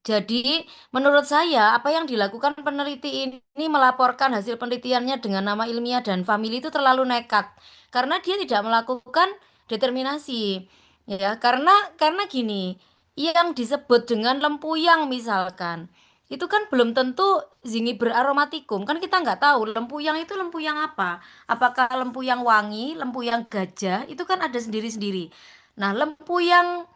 jadi, menurut saya, apa yang dilakukan peneliti ini melaporkan hasil penelitiannya dengan nama ilmiah dan famili itu terlalu nekat, karena dia tidak melakukan determinasi, ya. Karena gini, yang disebut dengan lempuyang misalkan, itu kan belum tentu Zingiber aromatikum, kan kita nggak tahu lempuyang itu lempuyang apa, apakah lempuyang wangi, lempuyang gajah, itu kan ada sendiri-sendiri. Nah, lempuyang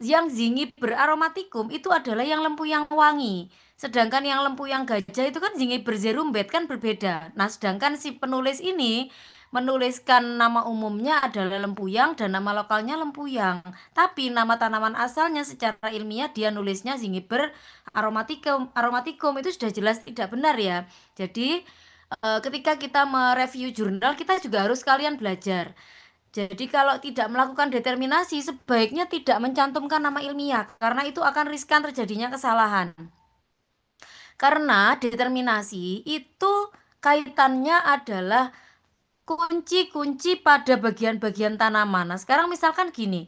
yang Zingiber aromatikum itu adalah yang lempuyang wangi. Sedangkan yang lempuyang gajah itu kan Zingiber zerumbet kan berbeda. Nah, sedangkan si penulis ini menuliskan nama umumnya adalah lempuyang dan nama lokalnya lempuyang. Tapi nama tanaman asalnya secara ilmiah dia nulisnya Zingiber aromatikum. Aromatikum itu sudah jelas tidak benar ya. Jadi ketika kita mereview jurnal, kita juga harus sekalian belajar. Jadi kalau tidak melakukan determinasi, sebaiknya tidak mencantumkan nama ilmiah, karena itu akan riskan terjadinya kesalahan. Karena determinasi itu kaitannya adalah kunci-kunci pada bagian-bagian tanaman. Nah, sekarang misalkan gini,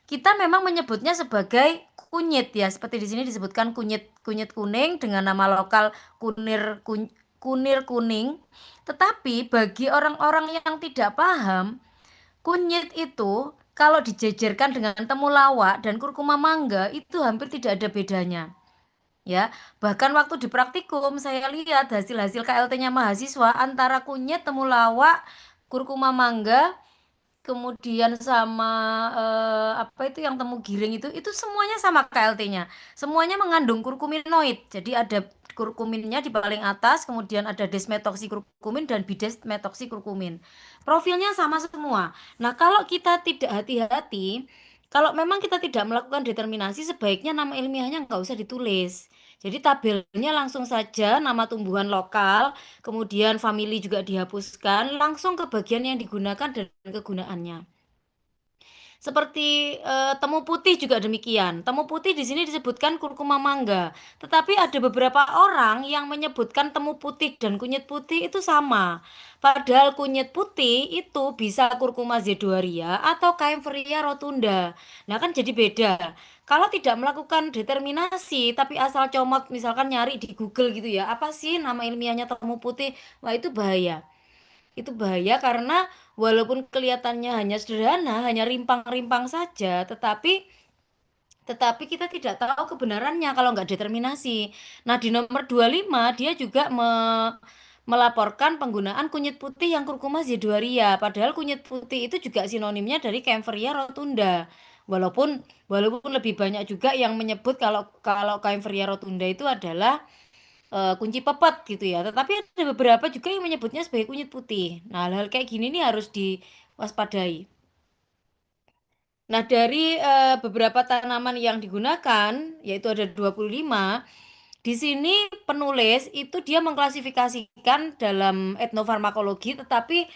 kita memang menyebutnya sebagai kunyit ya, seperti di sini disebutkan kunyit kuning dengan nama lokal kunir kuning. Tetapi bagi orang-orang yang tidak paham, kunyit itu kalau dijejerkan dengan temulawak dan kurkuma mangga itu hampir tidak ada bedanya. Ya, bahkan waktu di praktikum saya lihat hasil-hasil KLT-nya mahasiswa antara kunyit, temulawak, kurkuma mangga, kemudian sama apa itu yang temu giring itu semuanya sama KLT-nya. Semuanya mengandung kurkuminoid. Jadi ada kurkuminnya di paling atas, kemudian ada desmetoxikurkumin dan bidesmetoxikurkumin. Profilnya sama semua. Nah, kalau kita tidak hati-hati, kalau memang kita tidak melakukan determinasi, sebaiknya nama ilmiahnya nggak usah ditulis. Jadi tabelnya langsung saja nama tumbuhan lokal, kemudian famili juga dihapuskan, langsung ke bagian yang digunakan dan kegunaannya. Seperti temu putih juga demikian. Temu putih di sini disebutkan kurkuma mangga, tetapi ada beberapa orang yang menyebutkan temu putih dan kunyit putih itu sama. Padahal kunyit putih itu bisa kurkuma zedoaria atau Kaempferia rotunda. Nah, kan jadi beda. Kalau tidak melakukan determinasi, tapi asal comot misalkan nyari di Google gitu ya, apa sih nama ilmiahnya temu putih? Wah, itu bahaya. Itu bahaya karena walaupun kelihatannya hanya sederhana, hanya rimpang-rimpang saja, tetapi kita tidak tahu kebenarannya kalau nggak determinasi. Nah, di nomor 25 dia juga melaporkan penggunaan kunyit putih yang kurkuma zedoaria. Padahal kunyit putih itu juga sinonimnya dari Kaempferia rotunda. Walaupun lebih banyak juga yang menyebut kalau Kaempferia rotunda itu adalah kunci pepet gitu ya. Tetapi ada beberapa juga yang menyebutnya sebagai kunyit putih. Nah, hal-hal kayak gini nih harus diwaspadai. Nah, dari beberapa tanaman yang digunakan, yaitu ada 25, di sini penulis itu dia mengklasifikasikan dalam etnofarmakologi, tetapi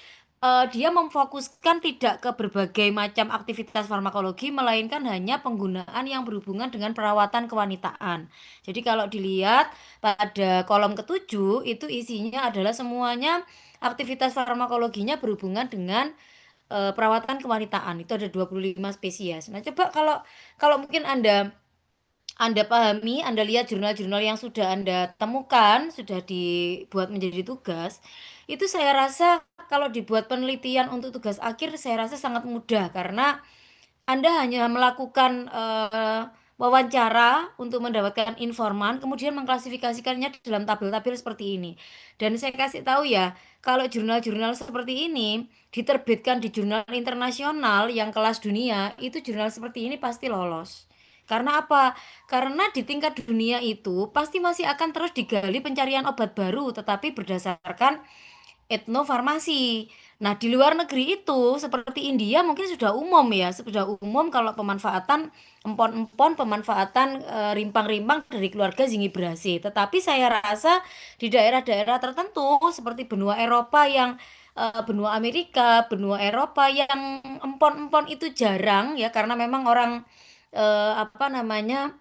dia memfokuskan tidak ke berbagai macam aktivitas farmakologi, melainkan hanya penggunaan yang berhubungan dengan perawatan kewanitaan. Jadi kalau dilihat pada kolom ke-7, itu isinya adalah semuanya aktivitas farmakologinya berhubungan dengan perawatan kewanitaan. Itu ada 25 spesies. Nah, coba kalau mungkin Anda pahami, Anda lihat jurnal-jurnal yang sudah Anda temukan, sudah dibuat menjadi tugas, itu saya rasa kalau dibuat penelitian untuk tugas akhir, saya rasa sangat mudah karena Anda hanya melakukan wawancara untuk mendapatkan informan, kemudian mengklasifikasikannya dalam tabel-tabel seperti ini. Dan saya kasih tahu ya, kalau jurnal-jurnal seperti ini diterbitkan di jurnal internasional yang kelas dunia, itu jurnal seperti ini pasti lolos. Karena apa? Karena di tingkat dunia itu pasti masih akan terus digali pencarian obat baru, tetapi berdasarkan etnofarmasi. Nah, di luar negeri itu seperti India mungkin sudah umum ya, sudah umum kalau pemanfaatan empon-empon, pemanfaatan rimpang-rimpang dari keluarga Zingiberraceae. Tetapi saya rasa di daerah-daerah tertentu seperti benua Eropa yang benua Amerika, benua Eropa yang empon-empon itu jarang ya karena memang orang apa namanya?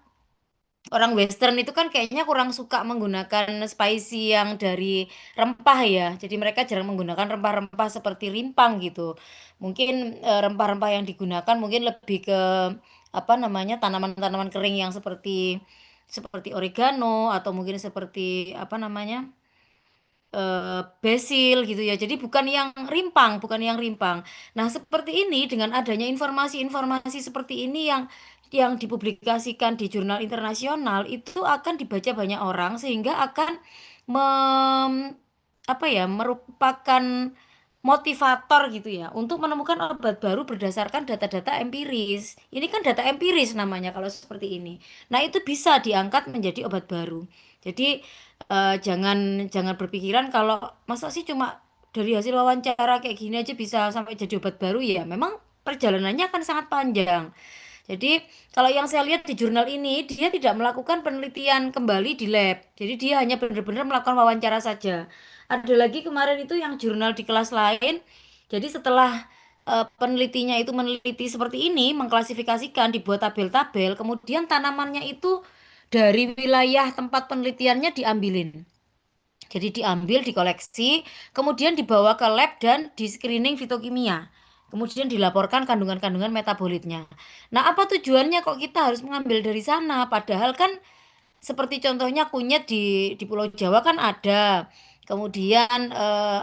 Orang Western itu kan kayaknya kurang suka menggunakan spicy yang dari rempah ya. Jadi mereka jarang menggunakan rempah-rempah seperti rimpang gitu. Mungkin rempah-rempah yang digunakan mungkin lebih ke apa namanya tanaman-tanaman kering yang seperti oregano atau mungkin seperti apa namanya basil gitu ya. Jadi bukan yang rimpang, bukan yang rimpang. Nah, seperti ini dengan adanya informasi-informasi seperti ini yang dipublikasikan di jurnal internasional itu akan dibaca banyak orang sehingga akan apa ya, merupakan motivator gitu ya untuk menemukan obat baru berdasarkan data-data empiris. Ini kan data empiris namanya kalau seperti ini. Nah, itu bisa diangkat menjadi obat baru. Jadi jangan berpikiran kalau masa sih cuma dari hasil wawancara kayak gini aja bisa sampai jadi obat baru ya. Memang perjalanannya akan sangat panjang. Jadi kalau yang saya lihat di jurnal ini, dia tidak melakukan penelitian kembali di lab. Jadi dia hanya benar-benar melakukan wawancara saja. Ada lagi kemarin itu yang jurnal di kelas lain. Jadi setelah penelitinya itu meneliti seperti ini, mengklasifikasikan, dibuat tabel-tabel, kemudian tanamannya itu dari wilayah tempat penelitiannya diambilin. Jadi diambil, dikoleksi, kemudian dibawa ke lab dan di screening fitokimia. Kemudian dilaporkan kandungan-kandungan metabolitnya. Nah, apa tujuannya kok kita harus mengambil dari sana? Padahal kan seperti contohnya kunyit di Pulau Jawa kan ada. Kemudian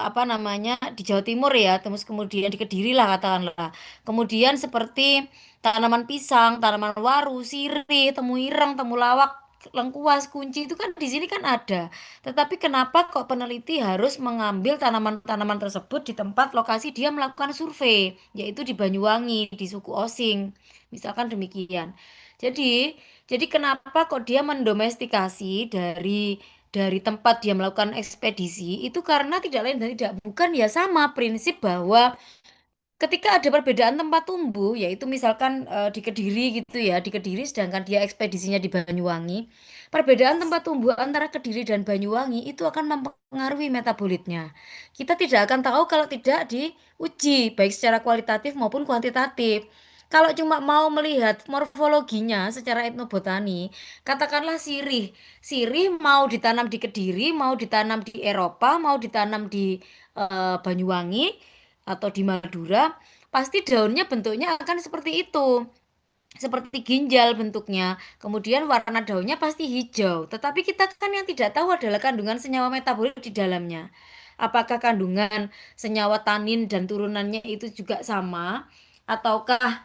apa namanya di Jawa Timur ya, terus kemudian di Kediri lah katakanlah. Kemudian seperti tanaman pisang, tanaman waru, sirih, temu ireng, temulawak, lengkuas, kunci itu kan di sini kan ada. Tetapi kenapa kok peneliti harus mengambil tanaman-tanaman tersebut di tempat lokasi dia melakukan survei, yaitu di Banyuwangi, di suku Osing, misalkan demikian. Jadi jadi kenapa kok dia mendomestikasi dari tempat dia melakukan ekspedisi itu karena tidak lain dan tidak bukan ya sama prinsip bahwa ketika ada perbedaan tempat tumbuh, yaitu misalkan di Kediri gitu ya, di Kediri sedangkan dia ekspedisinya di Banyuwangi, perbedaan tempat tumbuh antara Kediri dan Banyuwangi itu akan mempengaruhi metabolitnya. Kita tidak akan tahu kalau tidak diuji, baik secara kualitatif maupun kuantitatif. Kalau cuma mau melihat morfologinya secara etnobotani, katakanlah sirih. Sirih mau ditanam di Kediri, mau ditanam di Eropa, mau ditanam di Banyuwangi, atau di Madura, pasti daunnya bentuknya akan seperti itu. Seperti ginjal bentuknya. Kemudian warna daunnya pasti hijau. Tetapi kita kan yang tidak tahu adalah kandungan senyawa metabolit di dalamnya. Apakah kandungan senyawa tanin dan turunannya itu juga sama? Ataukah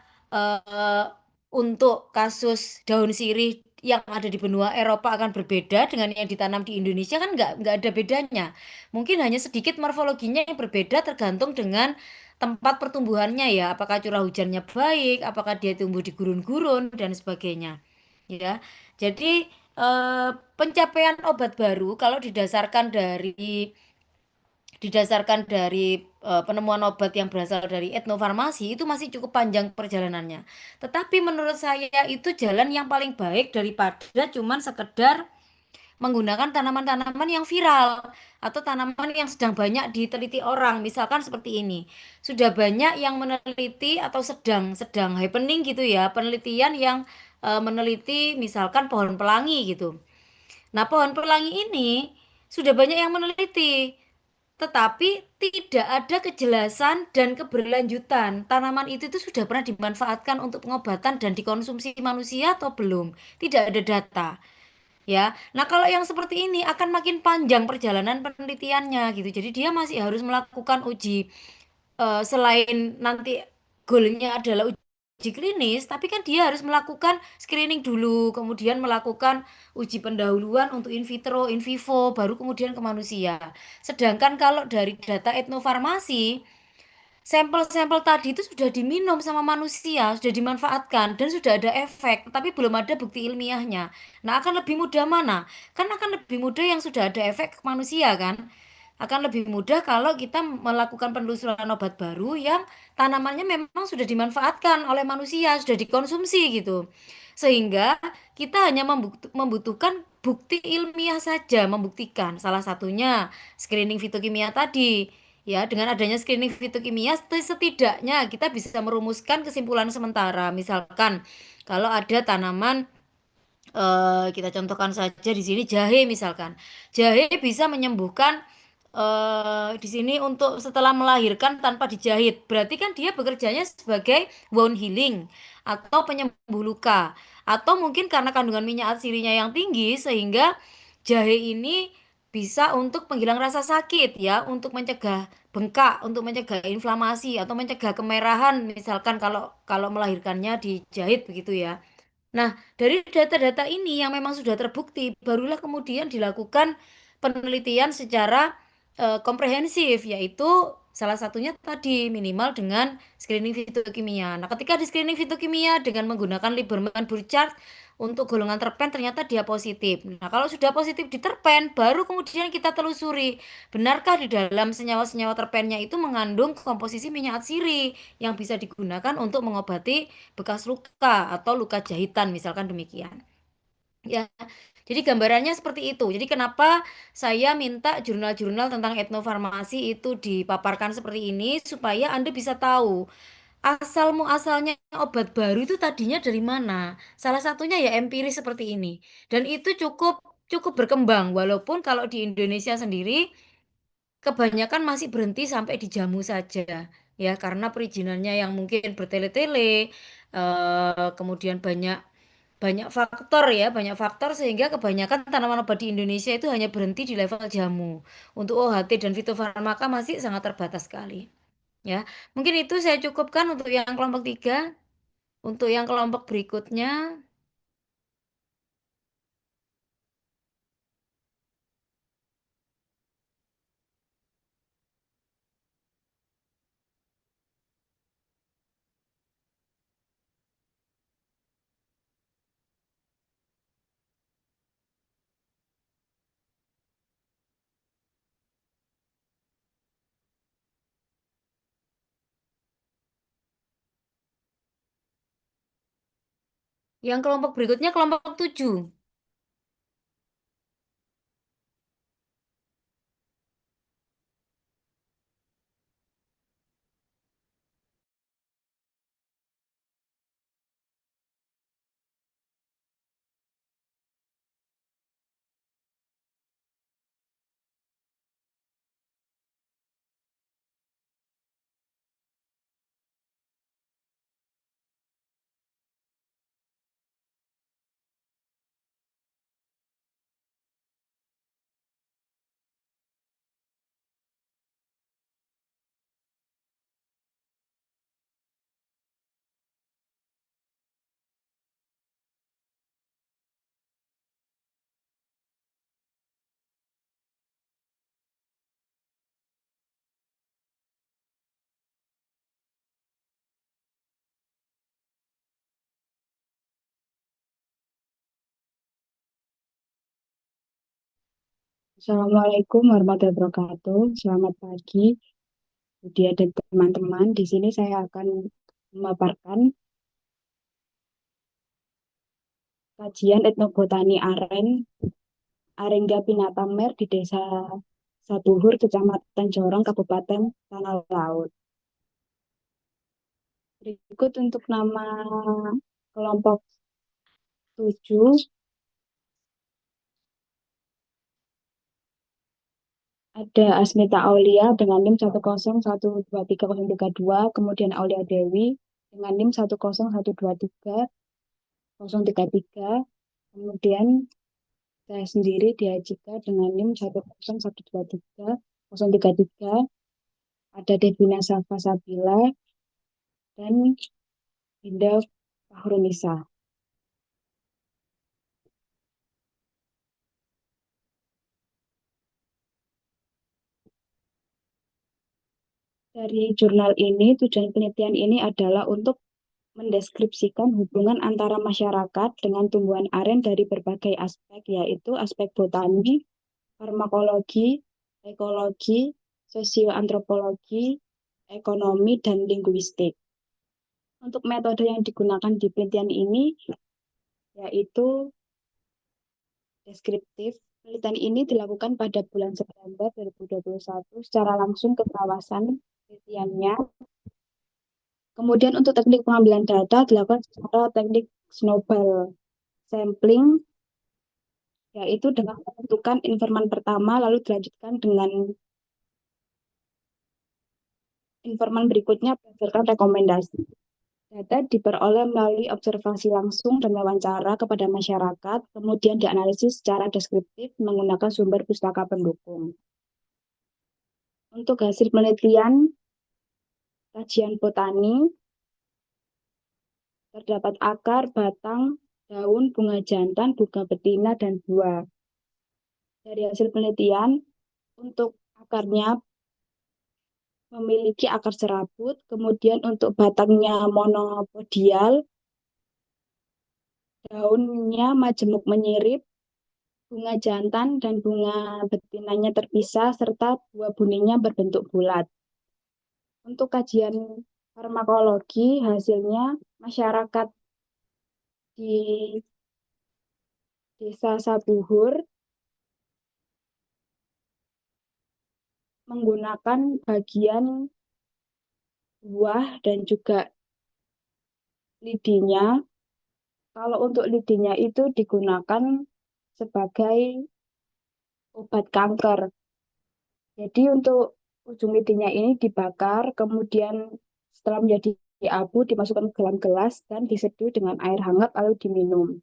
untuk kasus daun sirih yang ada di benua Eropa akan berbeda dengan yang ditanam di Indonesia kan nggak ada bedanya. Mungkin hanya sedikit morfologinya yang berbeda tergantung dengan tempat pertumbuhannya ya. Apakah curah hujannya baik, apakah dia tumbuh di gurun-gurun dan sebagainya. Ya, jadi pencapaian obat baru kalau didasarkan dari penemuan obat yang berasal dari etnofarmasi itu masih cukup panjang perjalanannya. Tetapi menurut saya itu jalan yang paling baik daripada cuman sekedar menggunakan tanaman-tanaman yang viral atau tanaman yang sedang banyak diteliti orang. Misalkan seperti ini. Sudah banyak yang meneliti atau sedang happening gitu ya, penelitian yang meneliti misalkan pohon pelangi gitu. Nah, pohon pelangi ini sudah banyak yang meneliti, tetapi tidak ada kejelasan dan keberlanjutan. Tanaman itu sudah pernah dimanfaatkan untuk pengobatan dan dikonsumsi manusia atau belum? Tidak ada data. Ya, nah kalau yang seperti ini akan makin panjang perjalanan penelitiannya gitu. Jadi dia masih harus melakukan uji selain nanti goalnya adalah uji klinis, tapi kan dia harus melakukan screening dulu, kemudian melakukan uji pendahuluan untuk in vitro, in vivo, baru kemudian ke manusia. Sedangkan kalau dari data etnofarmasi, sampel-sampel tadi itu sudah diminum sama manusia, sudah dimanfaatkan dan sudah ada efek, tapi belum ada bukti ilmiahnya. Nah, akan lebih mudah mana? Kan akan lebih mudah yang sudah ada efek ke manusia kan? Akan lebih mudah kalau kita melakukan penelusuran obat baru yang tanamannya memang sudah dimanfaatkan oleh manusia, sudah dikonsumsi gitu. Sehingga kita hanya membutuhkan bukti ilmiah saja membuktikan. Salah satunya screening fitokimia tadi. Ya, dengan adanya screening fitokimia, setidaknya kita bisa merumuskan kesimpulan sementara. Misalkan, kalau ada tanaman, kita contohkan saja di sini jahe misalkan. Jahe bisa menyembuhkan di sini untuk setelah melahirkan tanpa dijahit. Berarti kan dia bekerjanya sebagai wound healing atau penyembuh luka. Atau mungkin karena kandungan minyak asirinya yang tinggi sehingga jahe ini bisa untuk penghilang rasa sakit ya, untuk mencegah bengkak, untuk mencegah inflamasi atau mencegah kemerahan misalkan kalau kalau melahirkannya dijahit begitu ya. Nah, dari data-data ini yang memang sudah terbukti, barulah kemudian dilakukan penelitian secara komprehensif, yaitu salah satunya tadi minimal dengan screening fitokimia. Nah, ketika di screening fitokimia dengan menggunakan Lieberman Burchard untuk golongan terpen ternyata dia positif. Nah, kalau sudah positif di terpen, baru kemudian kita telusuri, benarkah di dalam senyawa-senyawa terpennya itu mengandung komposisi minyak atsiri yang bisa digunakan untuk mengobati bekas luka atau luka jahitan, misalkan demikian. Ya, jadi gambarannya seperti itu. Jadi kenapa saya minta jurnal-jurnal tentang etnofarmasi itu dipaparkan seperti ini supaya Anda bisa tahu asal muasalnya obat baru itu tadinya dari mana. Salah satunya ya empiris seperti ini. Dan itu cukup cukup berkembang walaupun kalau di Indonesia sendiri kebanyakan masih berhenti sampai di jamu saja ya karena perizinannya yang mungkin bertele-tele kemudian banyak banyak faktor ya, banyak faktor sehingga kebanyakan tanaman obat di Indonesia itu hanya berhenti di level jamu. Untuk OHT dan fitofarmaka masih sangat terbatas sekali. Ya, mungkin itu saya cukupkan untuk yang kelompok 3. Untuk yang kelompok berikutnya, yang kelompok berikutnya kelompok 7. Assalamualaikum warahmatullahi wabarakatuh. Selamat pagi, Budia dan teman-teman. Di sini saya akan memaparkan kajian etnobotani aren Arenga Pinata Mer di Desa Sabuhur, Kecamatan Jorong, Kabupaten Tanah Laut. Berikut untuk nama kelompok 7. Ada Asmita Aulia dengan NIM 1012332, kemudian Aulia Dewi dengan NIM 1012333, kemudian saya sendiri Diajika dengan NIM 1012333, ada Devina Safa Sabila dan Dinda Fahrunisa. Dari jurnal ini, tujuan penelitian ini adalah untuk mendeskripsikan hubungan antara masyarakat dengan tumbuhan aren dari berbagai aspek, yaitu aspek botani, farmakologi, ekologi, sosioantropologi, ekonomi, dan linguistik. Untuk metode yang digunakan di penelitian ini yaitu deskriptif. Penelitian ini dilakukan pada bulan September 2021 secara langsung ke kawasan penelitiannya. Kemudian untuk teknik pengambilan data dilakukan secara teknik snowball sampling, yaitu dengan menentukan informan pertama lalu dilanjutkan dengan informan berikutnya berdasarkan rekomendasi. Data diperoleh melalui observasi langsung dan wawancara kepada masyarakat, kemudian dianalisis secara deskriptif menggunakan sumber pustaka pendukung. Untuk hasil penelitian kajian botani, terdapat akar, batang, daun, bunga jantan, bunga betina, dan buah. Dari hasil penelitian, untuk akarnya memiliki akar serabut, kemudian untuk batangnya monopodial, Daunnya majemuk menyirip, bunga jantan dan bunga betinanya terpisah, serta buah buninya berbentuk bulat. Untuk kajian farmakologi, hasilnya masyarakat di Desa Sabuhur menggunakan bagian buah dan juga lidinya. Kalau untuk lidinya itu digunakan sebagai obat kanker. Jadi untuk ujung lidinya ini dibakar, kemudian setelah menjadi abu dimasukkan ke dalam gelas dan diseduh dengan air hangat lalu diminum.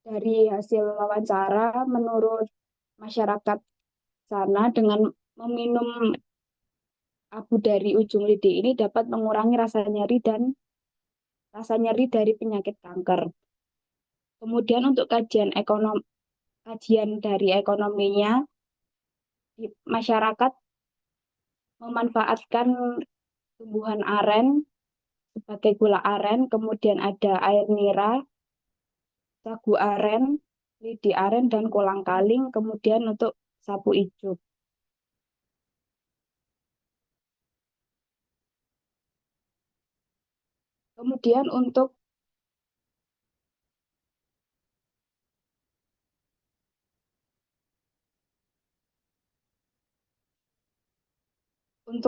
Dari hasil wawancara, menurut masyarakat sana dengan meminum abu dari ujung lidi ini dapat mengurangi rasa nyeri dari penyakit kanker. Kemudian untuk kajian dari ekonominya, masyarakat memanfaatkan tumbuhan aren sebagai gula aren, kemudian ada air nira, sagu aren, lidi aren, dan kolang-kaling, kemudian untuk sapu ijuk. Kemudian untuk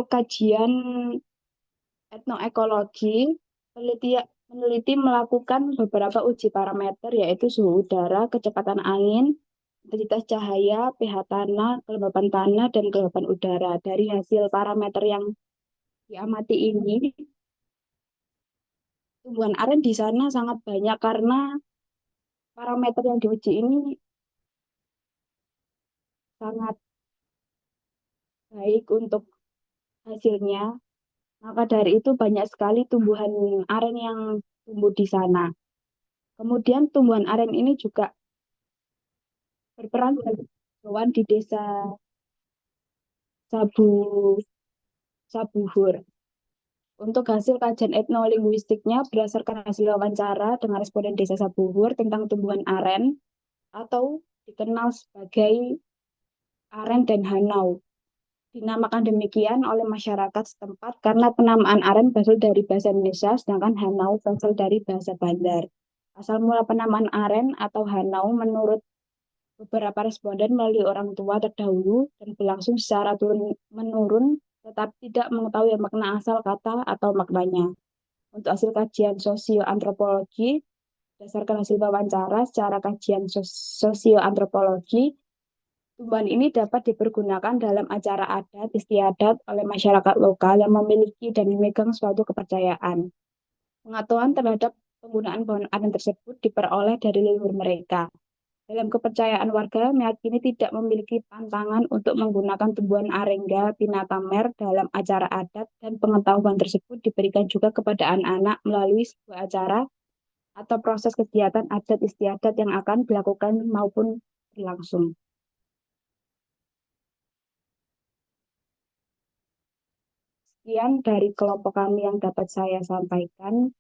kajian etnoekologi, peneliti melakukan beberapa uji parameter yaitu suhu udara, kecepatan angin, intensitas cahaya, pH tanah, kelembapan tanah, dan kelembapan udara. Dari hasil parameter yang diamati ini, tumbuhan aren di sana sangat banyak karena parameter yang diuji ini sangat baik untuk hasilnya. Maka dari itu banyak sekali tumbuhan aren yang tumbuh di sana. Kemudian tumbuhan aren ini juga berperan sebagai hewan di desa Sabuhur. Untuk hasil kajian etnolinguistiknya berdasarkan hasil wawancara dengan responden desa Sabuhur tentang tumbuhan aren atau dikenal sebagai aren dan hanau. Dinamakan demikian oleh masyarakat setempat karena penamaan aren berasal dari bahasa Indonesia, sedangkan hanau berasal dari bahasa Bandar. Asal mula penamaan aren atau hanau menurut beberapa responden melalui orang tua terdahulu dan berlangsung secara turun-menurun, tetapi tidak mengetahui makna asal kata atau maknanya. Untuk hasil kajian sosioantropologi, berdasarkan hasil wawancara secara kajian sosioantropologi, tumbuhan ini dapat dipergunakan dalam acara adat istiadat oleh masyarakat lokal yang memiliki dan memegang suatu kepercayaan. Pengetahuan terhadap penggunaan pohon aren tersebut diperoleh dari leluhur mereka. Dalam kepercayaan warga meyakini tidak memiliki pantangan untuk menggunakan tumbuhan Arenga pinatamer dalam acara adat dan pengetahuan tersebut diberikan juga kepada anak-anak melalui sebuah acara atau proses kegiatan adat istiadat yang akan dilakukan maupun berlangsung. Sekian dari kelompok kami yang dapat saya sampaikan.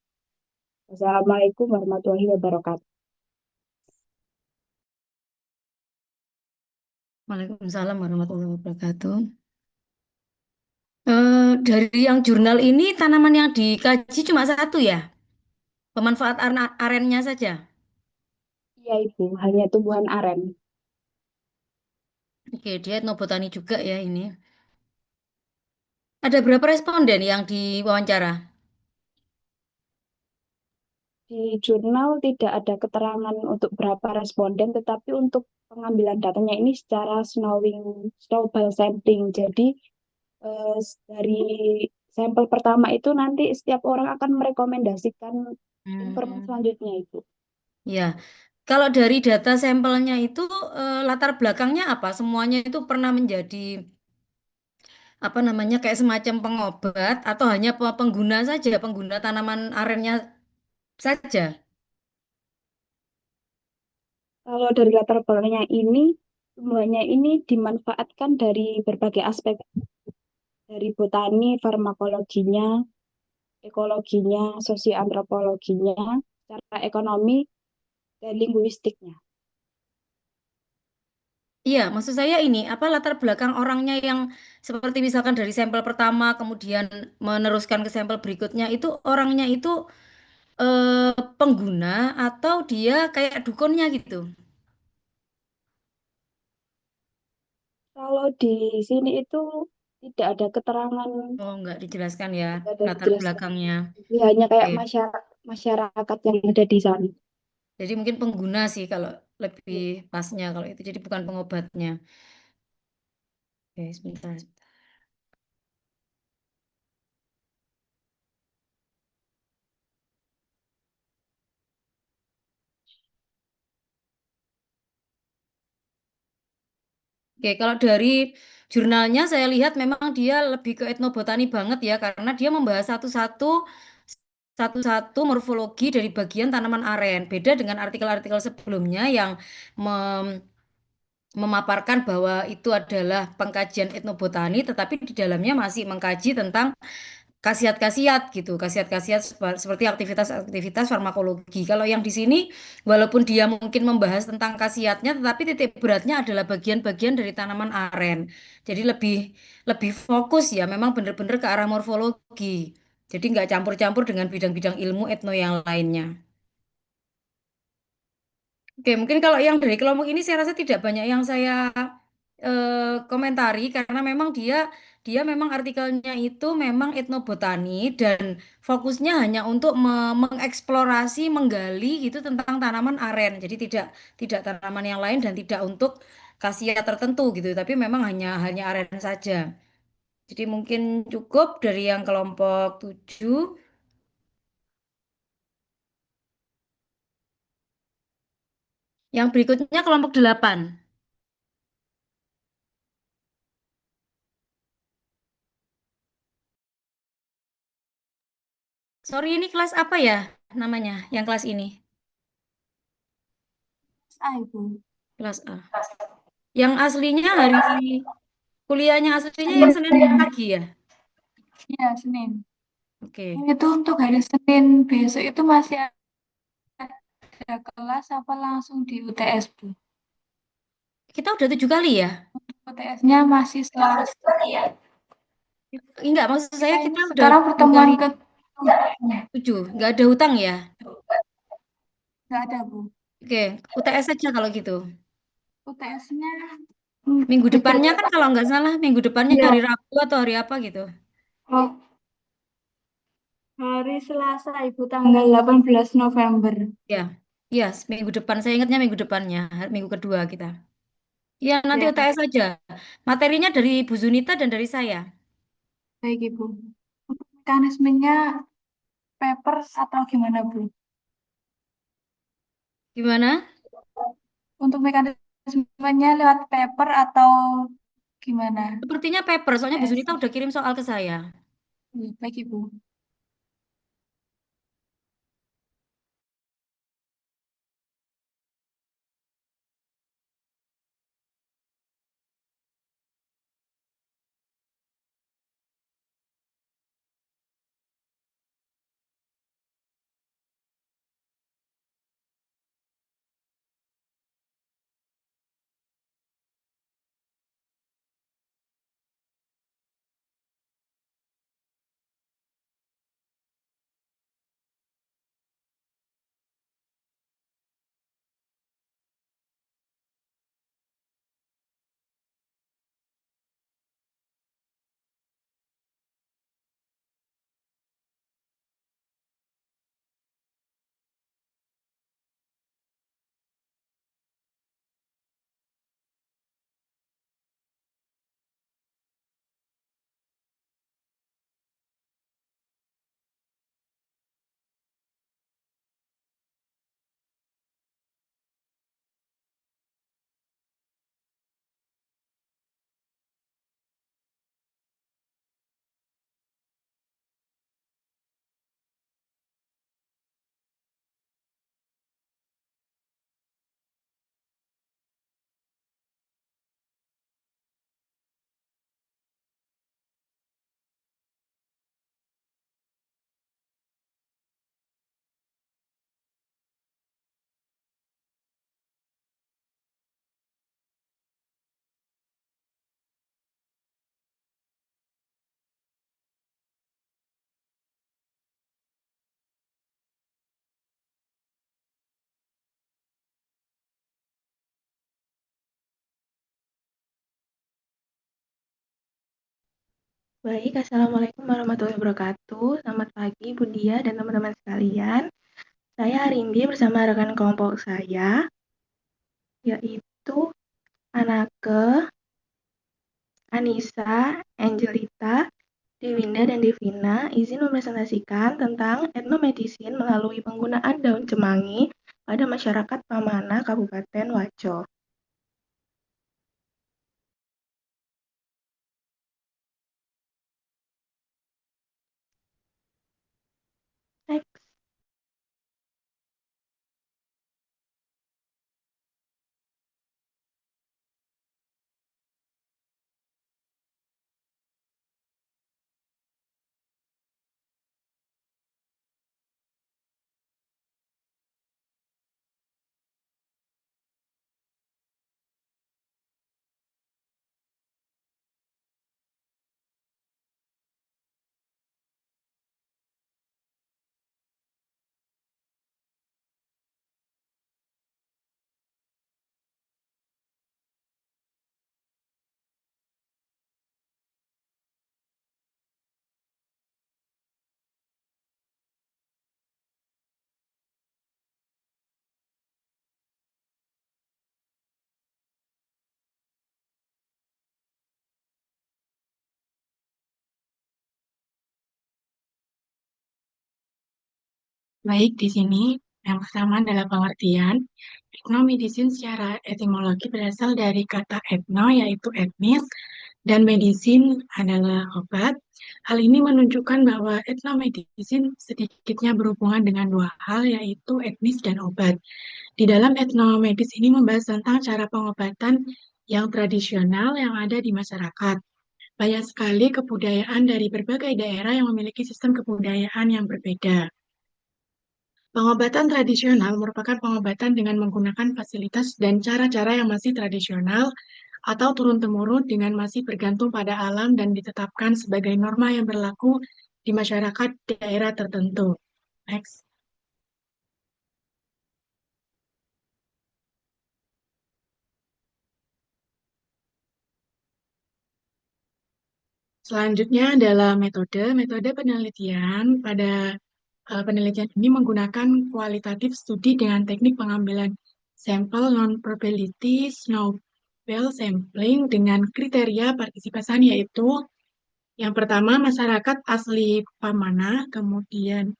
Wassalamualaikum warahmatullahi wabarakatuh. Waalaikumsalam warahmatullahi wabarakatuh. Dari yang jurnal ini tanaman yang dikaji cuma satu ya? Pemanfaat arennya saja. Iya Ibu, hanya tumbuhan aren. Oke, dia etnobotani juga ya ini. Ada berapa responden yang diwawancara? Di jurnal tidak ada keterangan untuk berapa responden, tetapi untuk pengambilan datanya ini secara snowball sampling. Jadi dari sampel pertama itu nanti setiap orang akan merekomendasikan informasi selanjutnya itu. Ya, kalau dari data sampelnya itu latar belakangnya apa? Semuanya itu pernah menjadi apa namanya kayak semacam pengobat atau hanya pengguna saja, pengguna tanaman arennya saja? Kalau dari latar belakangnya ini, semuanya ini dimanfaatkan dari berbagai aspek, dari botani, farmakologinya, ekologinya, sosioantropologinya, secara ekonomi dan linguistiknya. Iya, maksud saya ini apa latar belakang orangnya yang seperti misalkan dari sampel pertama kemudian meneruskan ke sampel berikutnya itu orangnya itu pengguna atau dia kayak dukunnya gitu. Kalau di sini itu tidak ada keterangan, Oh, nggak dijelaskan ya tidak ada latar dijelaskan. belakangnya. Jadi hanya kayak Oke. masyarakat yang ada di sana. Jadi mungkin pengguna sih kalau lebih pasnya kalau itu. Jadi bukan pengobatnya. Oke, sebentar. Oke, kalau dari jurnalnya saya lihat memang dia lebih ke etnobotani banget ya, karena dia membahas satu-satu morfologi dari bagian tanaman aren. Beda dengan artikel-artikel sebelumnya yang mem- memaparkan bahwa itu adalah pengkajian etnobotani, tetapi di dalamnya masih mengkaji tentang khasiat-khasiat gitu, khasiat-khasiat seperti aktivitas-aktivitas farmakologi. Kalau yang di sini, walaupun dia mungkin membahas tentang khasiatnya, tetapi titik beratnya adalah bagian-bagian dari tanaman aren. Jadi lebih lebih fokus ya, memang benar-benar ke arah morfologi. Jadi nggak campur-campur dengan bidang-bidang ilmu etno yang lainnya. Oke, mungkin kalau yang dari kelompok ini saya rasa tidak banyak yang saya komentari karena memang dia dia memang artikelnya itu memang etnobotani dan fokusnya hanya untuk mengeksplorasi, menggali gitu tentang tanaman aren. Jadi tidak tanaman yang lain dan tidak untuk khasiat tertentu gitu, tapi memang hanya aren saja. Jadi mungkin cukup dari yang kelompok 7. Yang berikutnya kelompok 8. Sorry, ini kelas apa ya namanya? Yang kelas ini? Ibu. Kelas A. Yang aslinya hari kuliahnya aslinya yang Senin pagi ya? Iya, Senin. Oke. Itu untuk hari Senin besok itu masih ada kelas apa langsung di UTS, Bu? Kita udah 7 kali ya? UTS-nya masih Selasa. Enggak, maksud Kita saya ini kita udah sekarang 7 kali pertemuan ke 7. Enggak ada hutang ya? nggak ada, Bu. Oke, UTS saja kalau gitu. UTS-nya Minggu tidak. depannya kan kalau nggak salah minggu depannya Iya. hari Rabu atau hari apa gitu. Oh, hari Selasa, Ibu, tanggal 18 November. Ya, iya, minggu depan. Saya ingatnya minggu depannya, minggu kedua kita. Iya, nanti Ya, UTS saja. Materinya dari Bu Zunita dan dari saya. baik, Ibu. Untuk mekanismenya papers atau gimana, Bu? Gimana? Untuk mekanismenya lewat paper atau gimana? Sepertinya paper, soalnya Bu UTS. Zunita udah kirim soal ke saya. Baik, Ibu. Baik, Assalamualaikum warahmatullahi wabarakatuh. Selamat pagi, Bu Dia dan teman-teman sekalian. Saya hari ini bersama rekan kelompok saya, yaitu Anake, Anissa, Angelita, Diwinda, dan Devina, izin mempresentasikan tentang etnomedicine melalui penggunaan daun cemangi pada masyarakat Pamana, Kabupaten Wajo. Next. Baik, di sini yang pertama adalah pengertian. Etnomedicine secara etimologi berasal dari kata etno, yaitu etnis, dan medisin adalah obat. Hal ini menunjukkan bahwa etnomedicine sedikitnya berhubungan dengan dua hal, yaitu etnis dan obat. Di dalam etnomedis ini membahas tentang cara pengobatan yang tradisional yang ada di masyarakat. Banyak sekali kebudayaan dari berbagai daerah yang memiliki sistem kebudayaan yang berbeda. Pengobatan tradisional merupakan pengobatan dengan menggunakan fasilitas dan cara-cara yang masih tradisional atau turun-temurun dengan masih bergantung pada alam dan ditetapkan sebagai norma yang berlaku di masyarakat daerah tertentu. Next. Selanjutnya adalah metode. Metode penelitian. Pada penelitian ini menggunakan kualitatif studi dengan teknik pengambilan sampel non-probability snowball sampling dengan kriteria partisipasi yaitu yang pertama masyarakat asli Pamana, kemudian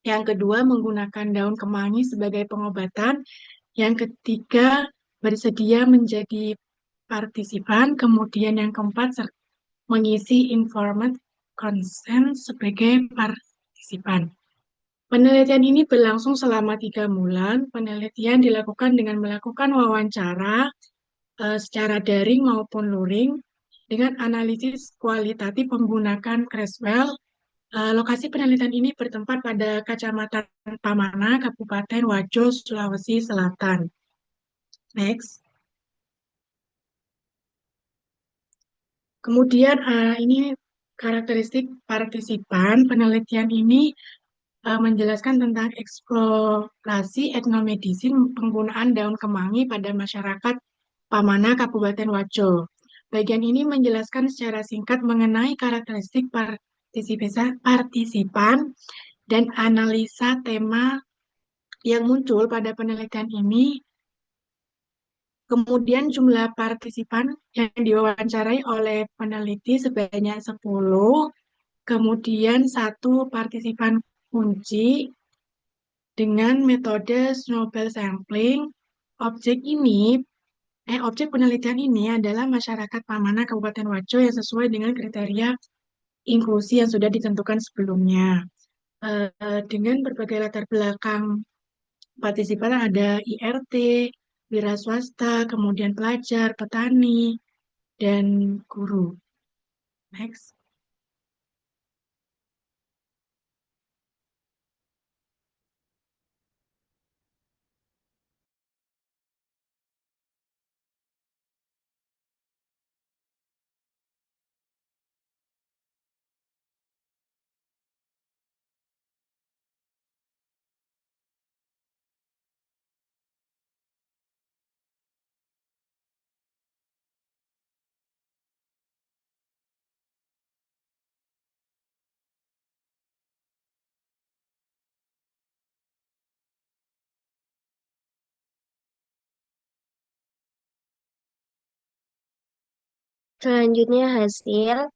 yang kedua menggunakan daun kemangi sebagai pengobatan, yang ketiga bersedia menjadi partisipan, kemudian yang keempat mengisi informed consent sebagai partisipan. Penelitian ini berlangsung selama 3 bulan. Penelitian dilakukan dengan melakukan wawancara secara daring maupun luring dengan analisis kualitatif menggunakan Creswell. Lokasi penelitian ini bertempat pada Kecamatan Pamana, Kabupaten Wajo, Sulawesi Selatan. Next. Kemudian ini karakteristik partisipan. Penelitian ini menjelaskan tentang eksplorasi etnomedicine penggunaan daun kemangi pada masyarakat Pamana, Kabupaten Wajo. Bagian ini menjelaskan secara singkat mengenai karakteristik partisipan dan analisa tema yang muncul pada penelitian ini. Kemudian jumlah partisipan yang diwawancarai oleh peneliti sebanyak 10, kemudian 1 partisipan kunci dengan metode snowball sampling. Objek penelitian ini adalah masyarakat Pamana Kabupaten Wajo yang sesuai dengan kriteria inklusi yang sudah ditentukan sebelumnya. Dengan berbagai latar belakang partisipan ada IRT, wira swasta, kemudian pelajar, petani, dan guru. Next. Selanjutnya hasil.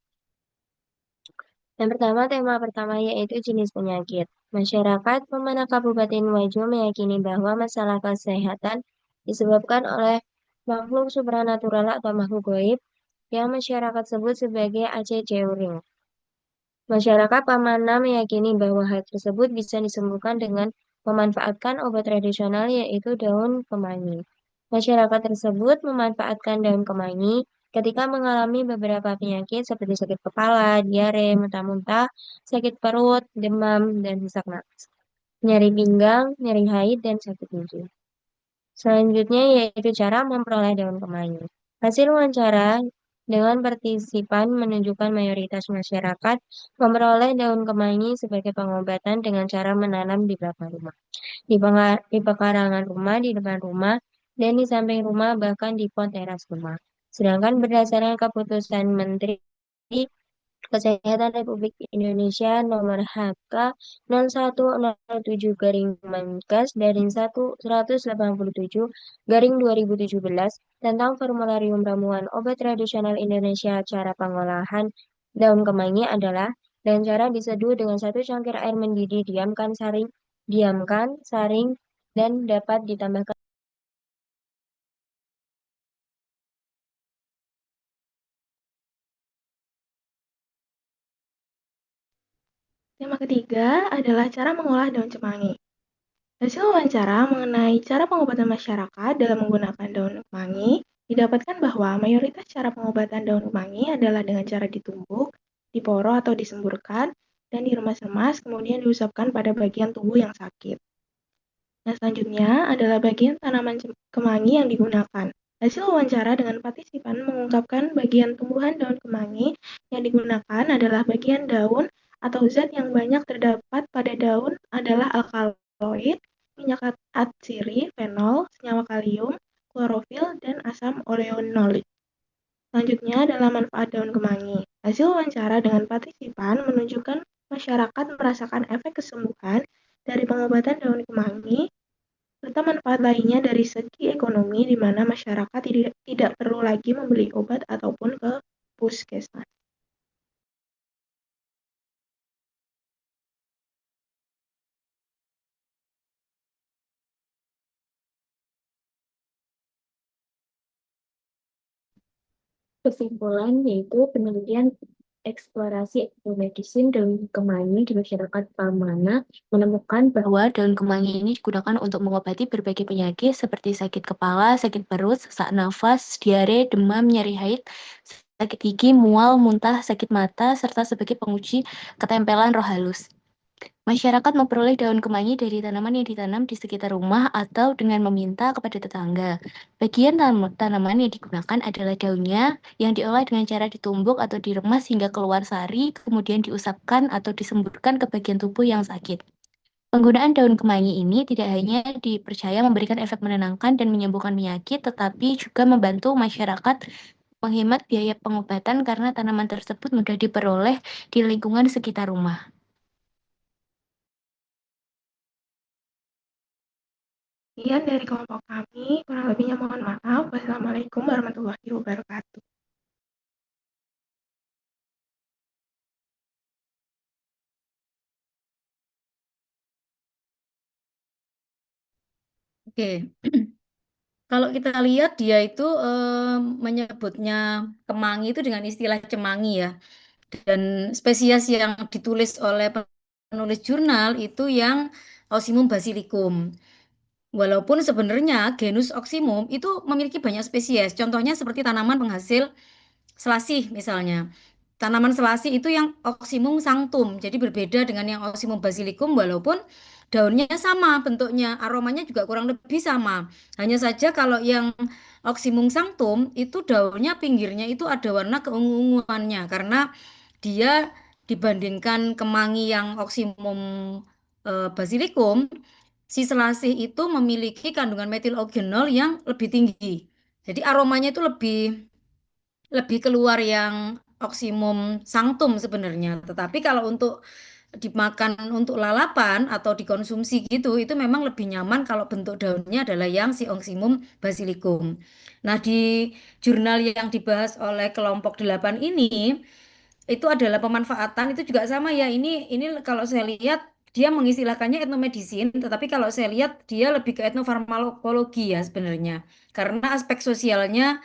Yang pertama, tema pertama yaitu jenis penyakit. Masyarakat Pemenang Kabupaten Wajo meyakini bahwa masalah kesehatan disebabkan oleh makhluk supranatural atau makhluk gaib yang masyarakat sebut sebagai Aceh Ceuring. Masyarakat Pamana meyakini bahwa hal tersebut bisa disembuhkan dengan memanfaatkan obat tradisional yaitu daun kemangi. Masyarakat tersebut memanfaatkan daun kemangi ketika mengalami beberapa penyakit seperti sakit kepala, diare, muntah-muntah, sakit perut, demam, dan sesak napas, nyeri pinggang, nyeri haid, dan sakit gigi. Selanjutnya yaitu cara memperoleh daun kemangi. Hasil wawancara dengan partisipan menunjukkan mayoritas masyarakat memperoleh daun kemangi sebagai pengobatan dengan cara menanam di belakang rumah, di pekarangan rumah, di depan rumah, dan di samping rumah, bahkan di pot teras rumah. Sedangkan berdasarkan keputusan Menteri Kesehatan Republik Indonesia nomor HK 0107 garing Menkes dari 187 garing 2017 tentang formularium ramuan obat tradisional Indonesia. Cara pengolahan daun kemangi adalah dengan cara diseduh dengan 1 cangkir air mendidih, diamkan, saring, dan dapat ditambahkan. Tema ketiga adalah cara mengolah daun kemangi. Hasil wawancara mengenai cara pengobatan masyarakat dalam menggunakan daun kemangi didapatkan bahwa mayoritas cara pengobatan daun kemangi adalah dengan cara ditumbuk, diporo atau disemburkan, dan diremas-remas kemudian diusapkan pada bagian tubuh yang sakit. Nah, selanjutnya adalah bagian tanaman kemangi yang digunakan. Hasil wawancara dengan partisipan mengungkapkan bagian tumbuhan daun kemangi yang digunakan adalah bagian daun atau zat yang banyak terdapat pada daun adalah alkaloid, minyak atsiri, fenol, senyawa kalium, klorofil, dan asam oleonolik. Selanjutnya adalah manfaat daun kemangi. Hasil wawancara dengan partisipan menunjukkan masyarakat merasakan efek kesembuhan dari pengobatan daun kemangi serta manfaat lainnya dari segi ekonomi di mana masyarakat tidak perlu lagi membeli obat ataupun ke puskesmas. Kesimpulan yaitu penelitian eksplorasi agromedicine daun kemangi di masyarakat Pamana menemukan bahwa daun kemangi ini digunakan untuk mengobati berbagai penyakit seperti sakit kepala, sakit perut, sesak nafas, diare, demam, nyeri haid, sakit gigi, mual, muntah, sakit mata, serta sebagai penguji ketempelan roh halus. Masyarakat memperoleh daun kemangi dari tanaman yang ditanam di sekitar rumah atau dengan meminta kepada tetangga. Bagian tanaman yang digunakan adalah daunnya yang diolah dengan cara ditumbuk atau diremas hingga keluar sari, kemudian diusapkan atau disemburkan ke bagian tubuh yang sakit. Penggunaan daun kemangi ini tidak hanya dipercaya memberikan efek menenangkan dan menyembuhkan penyakit, tetapi juga membantu masyarakat menghemat biaya pengobatan karena tanaman tersebut mudah diperoleh di lingkungan sekitar rumah. Sekian dari kelompok kami, kurang lebihnya mohon maaf. Wassalamualaikum warahmatullahi wabarakatuh. Oke. Kalau kita lihat dia itu menyebutnya kemangi itu dengan istilah cemangi ya. Dan spesies yang ditulis oleh penulis jurnal itu yang Osimum basilicum. Walaupun sebenarnya genus Oximum itu memiliki banyak spesies. Contohnya seperti tanaman penghasil selasih misalnya. Tanaman selasih itu yang Oximum sanctum. Jadi berbeda dengan yang Oximum basilicum walaupun daunnya sama bentuknya, aromanya juga kurang lebih sama. Hanya saja kalau yang Oximum sanctum itu daunnya pinggirnya itu ada warna keungu-unguannya karena dia dibandingkan kemangi yang Oximum basilicum, si selasih itu memiliki kandungan metileugenol yang lebih tinggi. Jadi aromanya itu lebih keluar yang Oximum sanctum sebenarnya. Tetapi kalau untuk dimakan untuk lalapan atau dikonsumsi gitu, itu memang lebih nyaman kalau bentuk daunnya adalah yang si Oxymum basilicum. Nah, di jurnal yang dibahas oleh kelompok 8 ini, itu adalah pemanfaatan itu juga sama ya. Ini kalau saya lihat dia mengistilahkannya etnomedicine, tetapi kalau saya lihat dia lebih ke etnofarmakologi ya sebenarnya. Karena aspek sosialnya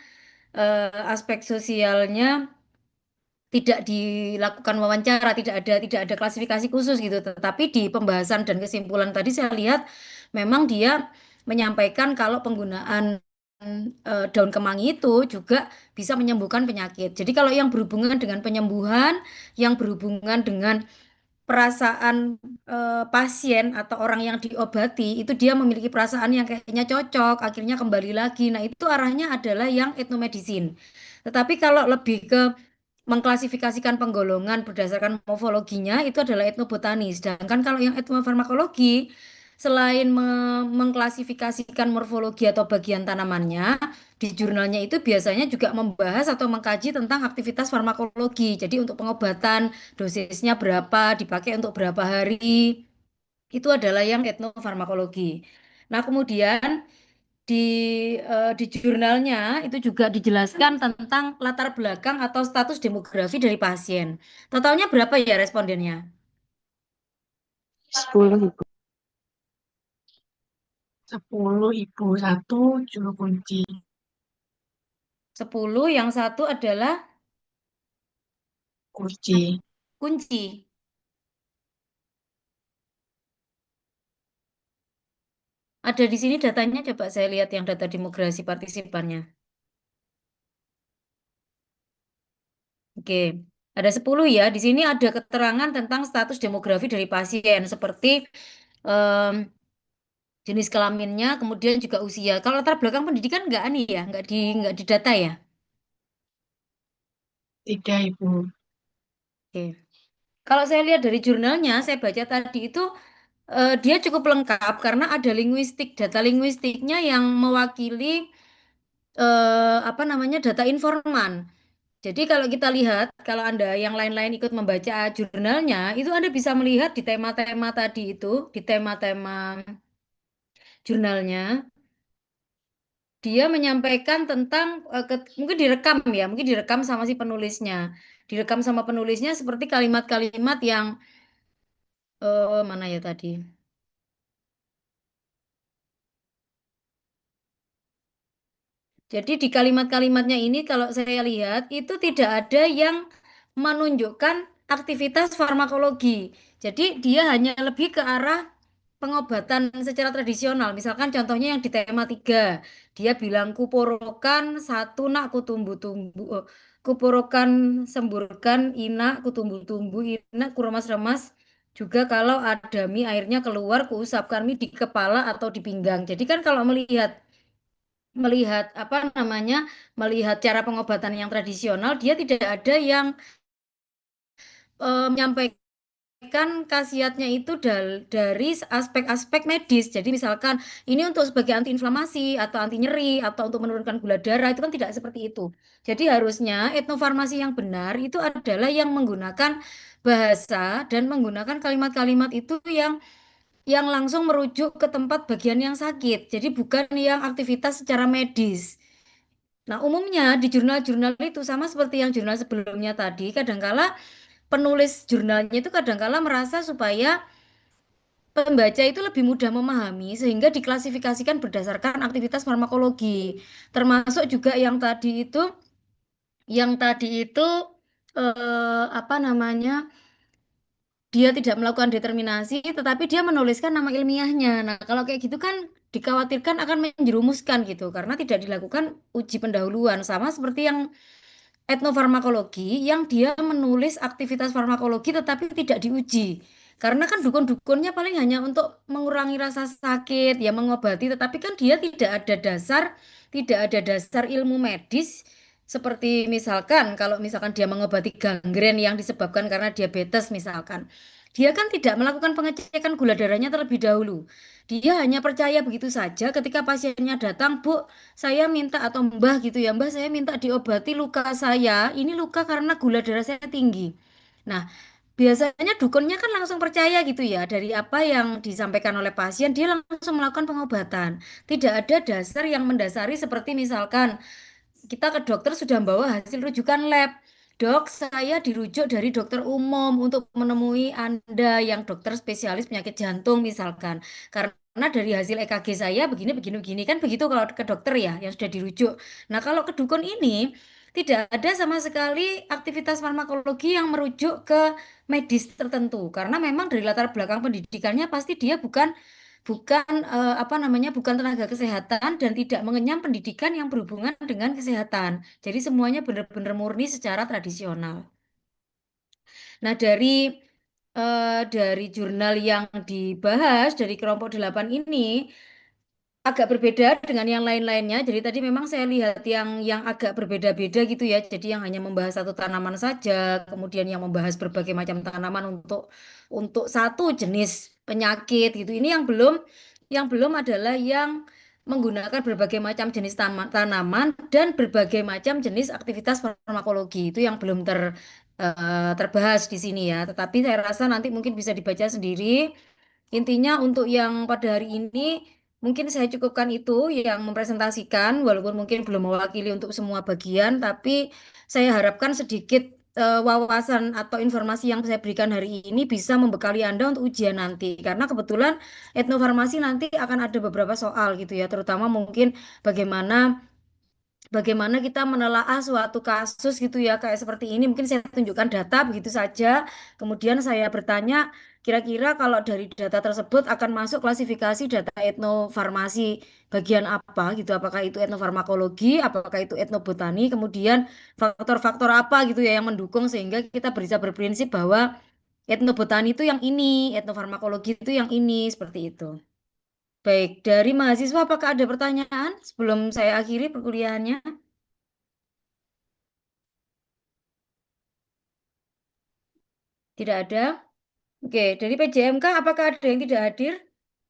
tidak dilakukan wawancara, tidak ada klasifikasi khusus gitu. Tetapi di pembahasan dan kesimpulan tadi saya lihat memang dia menyampaikan kalau penggunaan daun kemangi itu juga bisa menyembuhkan penyakit. Jadi kalau yang berhubungan dengan penyembuhan, yang berhubungan dengan perasaan pasien atau orang yang diobati, itu dia memiliki perasaan yang kayaknya cocok, akhirnya kembali lagi. Nah, itu arahnya adalah yang etnomedicine. Tetapi kalau lebih ke mengklasifikasikan penggolongan berdasarkan morfologinya itu adalah etnobotani. Sedangkan kalau yang etnofarmakologi selain mengklasifikasikan morfologi atau bagian tanamannya, di jurnalnya itu biasanya juga membahas atau mengkaji tentang aktivitas farmakologi. Jadi untuk pengobatan dosisnya berapa, dipakai untuk berapa hari, itu adalah yang etnofarmakologi. Nah, kemudian di di jurnalnya itu juga dijelaskan tentang latar belakang atau status demografi dari pasien. Totalnya berapa ya respondennya? 10 Ibu. 10 Ibu, 1 juru kunci. 10, yang satu adalah Kunci. kunci. Ada di sini datanya, coba saya lihat yang data demografi partisipannya. Oke, ada 10 ya. Di sini ada keterangan tentang status demografi dari pasien seperti em, jenis kelaminnya, kemudian juga usia. Kalau latar belakang pendidikan nggak nih ya, nggak di data ya. Tidak Ibu. Oke. Kalau saya lihat dari jurnalnya, saya baca tadi itu dia cukup lengkap karena ada data linguistiknya yang mewakili apa namanya data informan. Jadi kalau kita lihat, kalau Anda yang lain-lain ikut membaca jurnalnya, itu Anda bisa melihat di tema-tema tadi itu, di tema-tema jurnalnya, dia menyampaikan tentang mungkin direkam sama si penulisnya. Direkam sama penulisnya seperti kalimat-kalimat yang mana ya tadi? Jadi di kalimat-kalimatnya ini kalau saya lihat itu tidak ada yang menunjukkan aktivitas farmakologi. Jadi dia hanya lebih ke arah pengobatan secara tradisional. Misalkan contohnya yang di tema 3, dia bilang kuporokan satu nak kutumbu-tumbu, kuporokan semburkan inak kutumbu-tumbu inak kuremas-remas juga kalau ada mie airnya keluar kuusapkan mie di kepala atau di pinggang. Jadi kan kalau melihat melihat apa namanya melihat cara pengobatan yang tradisional dia tidak ada yang menyampaikan khasiatnya itu dari aspek-aspek medis. Jadi misalkan ini untuk sebagai antiinflamasi atau anti nyeri atau untuk menurunkan gula darah itu kan tidak seperti itu. Jadi harusnya etnofarmasi yang benar itu adalah yang menggunakan bahasa dan menggunakan kalimat-kalimat itu yang langsung merujuk ke tempat bagian yang sakit. Jadi bukan yang aktivitas secara medis. Nah, umumnya di jurnal-jurnal itu sama seperti yang jurnal sebelumnya tadi, kadangkala penulis jurnalnya itu kadangkala merasa supaya pembaca itu lebih mudah memahami sehingga diklasifikasikan berdasarkan aktivitas farmakologi. Termasuk juga yang tadi itu apa namanya? Dia tidak melakukan determinasi, tetapi dia menuliskan nama ilmiahnya. Nah, kalau kayak gitu kan dikhawatirkan akan menjerumuskan gitu, karena tidak dilakukan uji pendahuluan. Sama seperti yang etnofarmakologi, yang dia menulis aktivitas farmakologi tetapi tidak diuji. Karena kan dukun-dukunnya paling hanya untuk mengurangi rasa sakit, ya mengobati, tetapi kan dia tidak ada dasar ilmu medis seperti misalkan kalau misalkan dia mengobati gangren yang disebabkan karena diabetes misalkan. Dia kan tidak melakukan pengecekan gula darahnya terlebih dahulu. Dia hanya percaya begitu saja ketika pasiennya datang, Bu, saya minta atau Mbah gitu ya, Mbah saya minta diobati luka saya. Ini luka karena gula darah saya tinggi. Nah, biasanya dukunnya kan langsung percaya gitu ya dari apa yang disampaikan oleh pasien, dia langsung melakukan pengobatan. Tidak ada dasar yang mendasari seperti misalkan kita ke dokter sudah membawa hasil rujukan lab. Dok, saya dirujuk dari dokter umum untuk menemui Anda yang dokter spesialis penyakit jantung misalkan. Karena dari hasil EKG saya begini, begini, begini. Kan begitu kalau ke dokter ya, yang sudah dirujuk. Nah, kalau ke dukun ini, tidak ada sama sekali aktivitas farmakologi yang merujuk ke medis tertentu. Karena memang dari latar belakang pendidikannya pasti dia bukan bukan apa namanya bukan tenaga kesehatan dan tidak mengenyam pendidikan yang berhubungan dengan kesehatan. Jadi semuanya benar-benar murni secara tradisional. Nah, dari jurnal yang dibahas dari kelompok 8 ini agak berbeda dengan yang lain-lainnya. Jadi tadi memang saya lihat yang agak berbeda-beda gitu ya. Jadi yang hanya membahas satu tanaman saja, kemudian yang membahas berbagai macam tanaman untuk satu jenis penyakit gitu. Ini yang belum adalah yang menggunakan berbagai macam jenis tanaman dan berbagai macam jenis aktivitas farmakologi. Itu yang belum terbahas di sini ya. Tetapi saya rasa nanti mungkin bisa dibaca sendiri. Intinya untuk yang pada hari ini mungkin saya cukupkan itu yang mempresentasikan walaupun mungkin belum mewakili untuk semua bagian tapi saya harapkan sedikit wawasan atau informasi yang saya berikan hari ini bisa membekali Anda untuk ujian nanti karena kebetulan etnofarmasi nanti akan ada beberapa soal gitu ya terutama mungkin bagaimana bagaimana kita menelaah suatu kasus gitu ya kayak seperti ini mungkin saya tunjukkan data begitu saja kemudian saya bertanya kira-kira kalau dari data tersebut akan masuk klasifikasi data etnofarmasi bagian apa gitu apakah itu etnofarmakologi apakah itu etnobotani kemudian faktor-faktor apa gitu ya yang mendukung sehingga kita bisa berprinsip bahwa etnobotani itu yang ini etnofarmakologi itu yang ini seperti itu. Baik, dari mahasiswa apakah ada pertanyaan sebelum saya akhiri perkuliahannya? Tidak ada? Oke, dari PJMK apakah ada yang tidak hadir?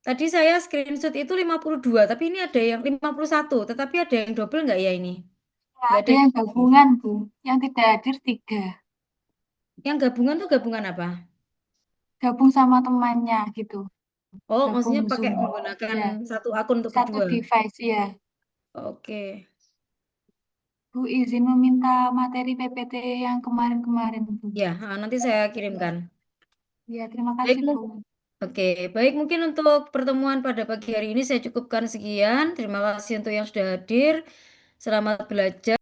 Tadi saya screenshot itu 52, tapi ini ada yang 51, tetapi ada yang double nggak ya ini? Nggak Nggak ada ada yang gabungan, Bu. Yang tidak hadir 3. yang gabungan tuh gabungan apa? Gabung sama temannya gitu. Oh, Gabung maksudnya pakai Zoom. menggunakan Ya, satu akun untuk satu berdua. device ya. Oke. Bu izin meminta materi PPT yang kemarin-kemarin, Bu. Ya, nanti saya kirimkan. Ya, terima Baik, kasih, Bu. Oke, baik mungkin untuk pertemuan pada pagi hari ini saya cukupkan sekian. Terima kasih untuk yang sudah hadir. Selamat belajar.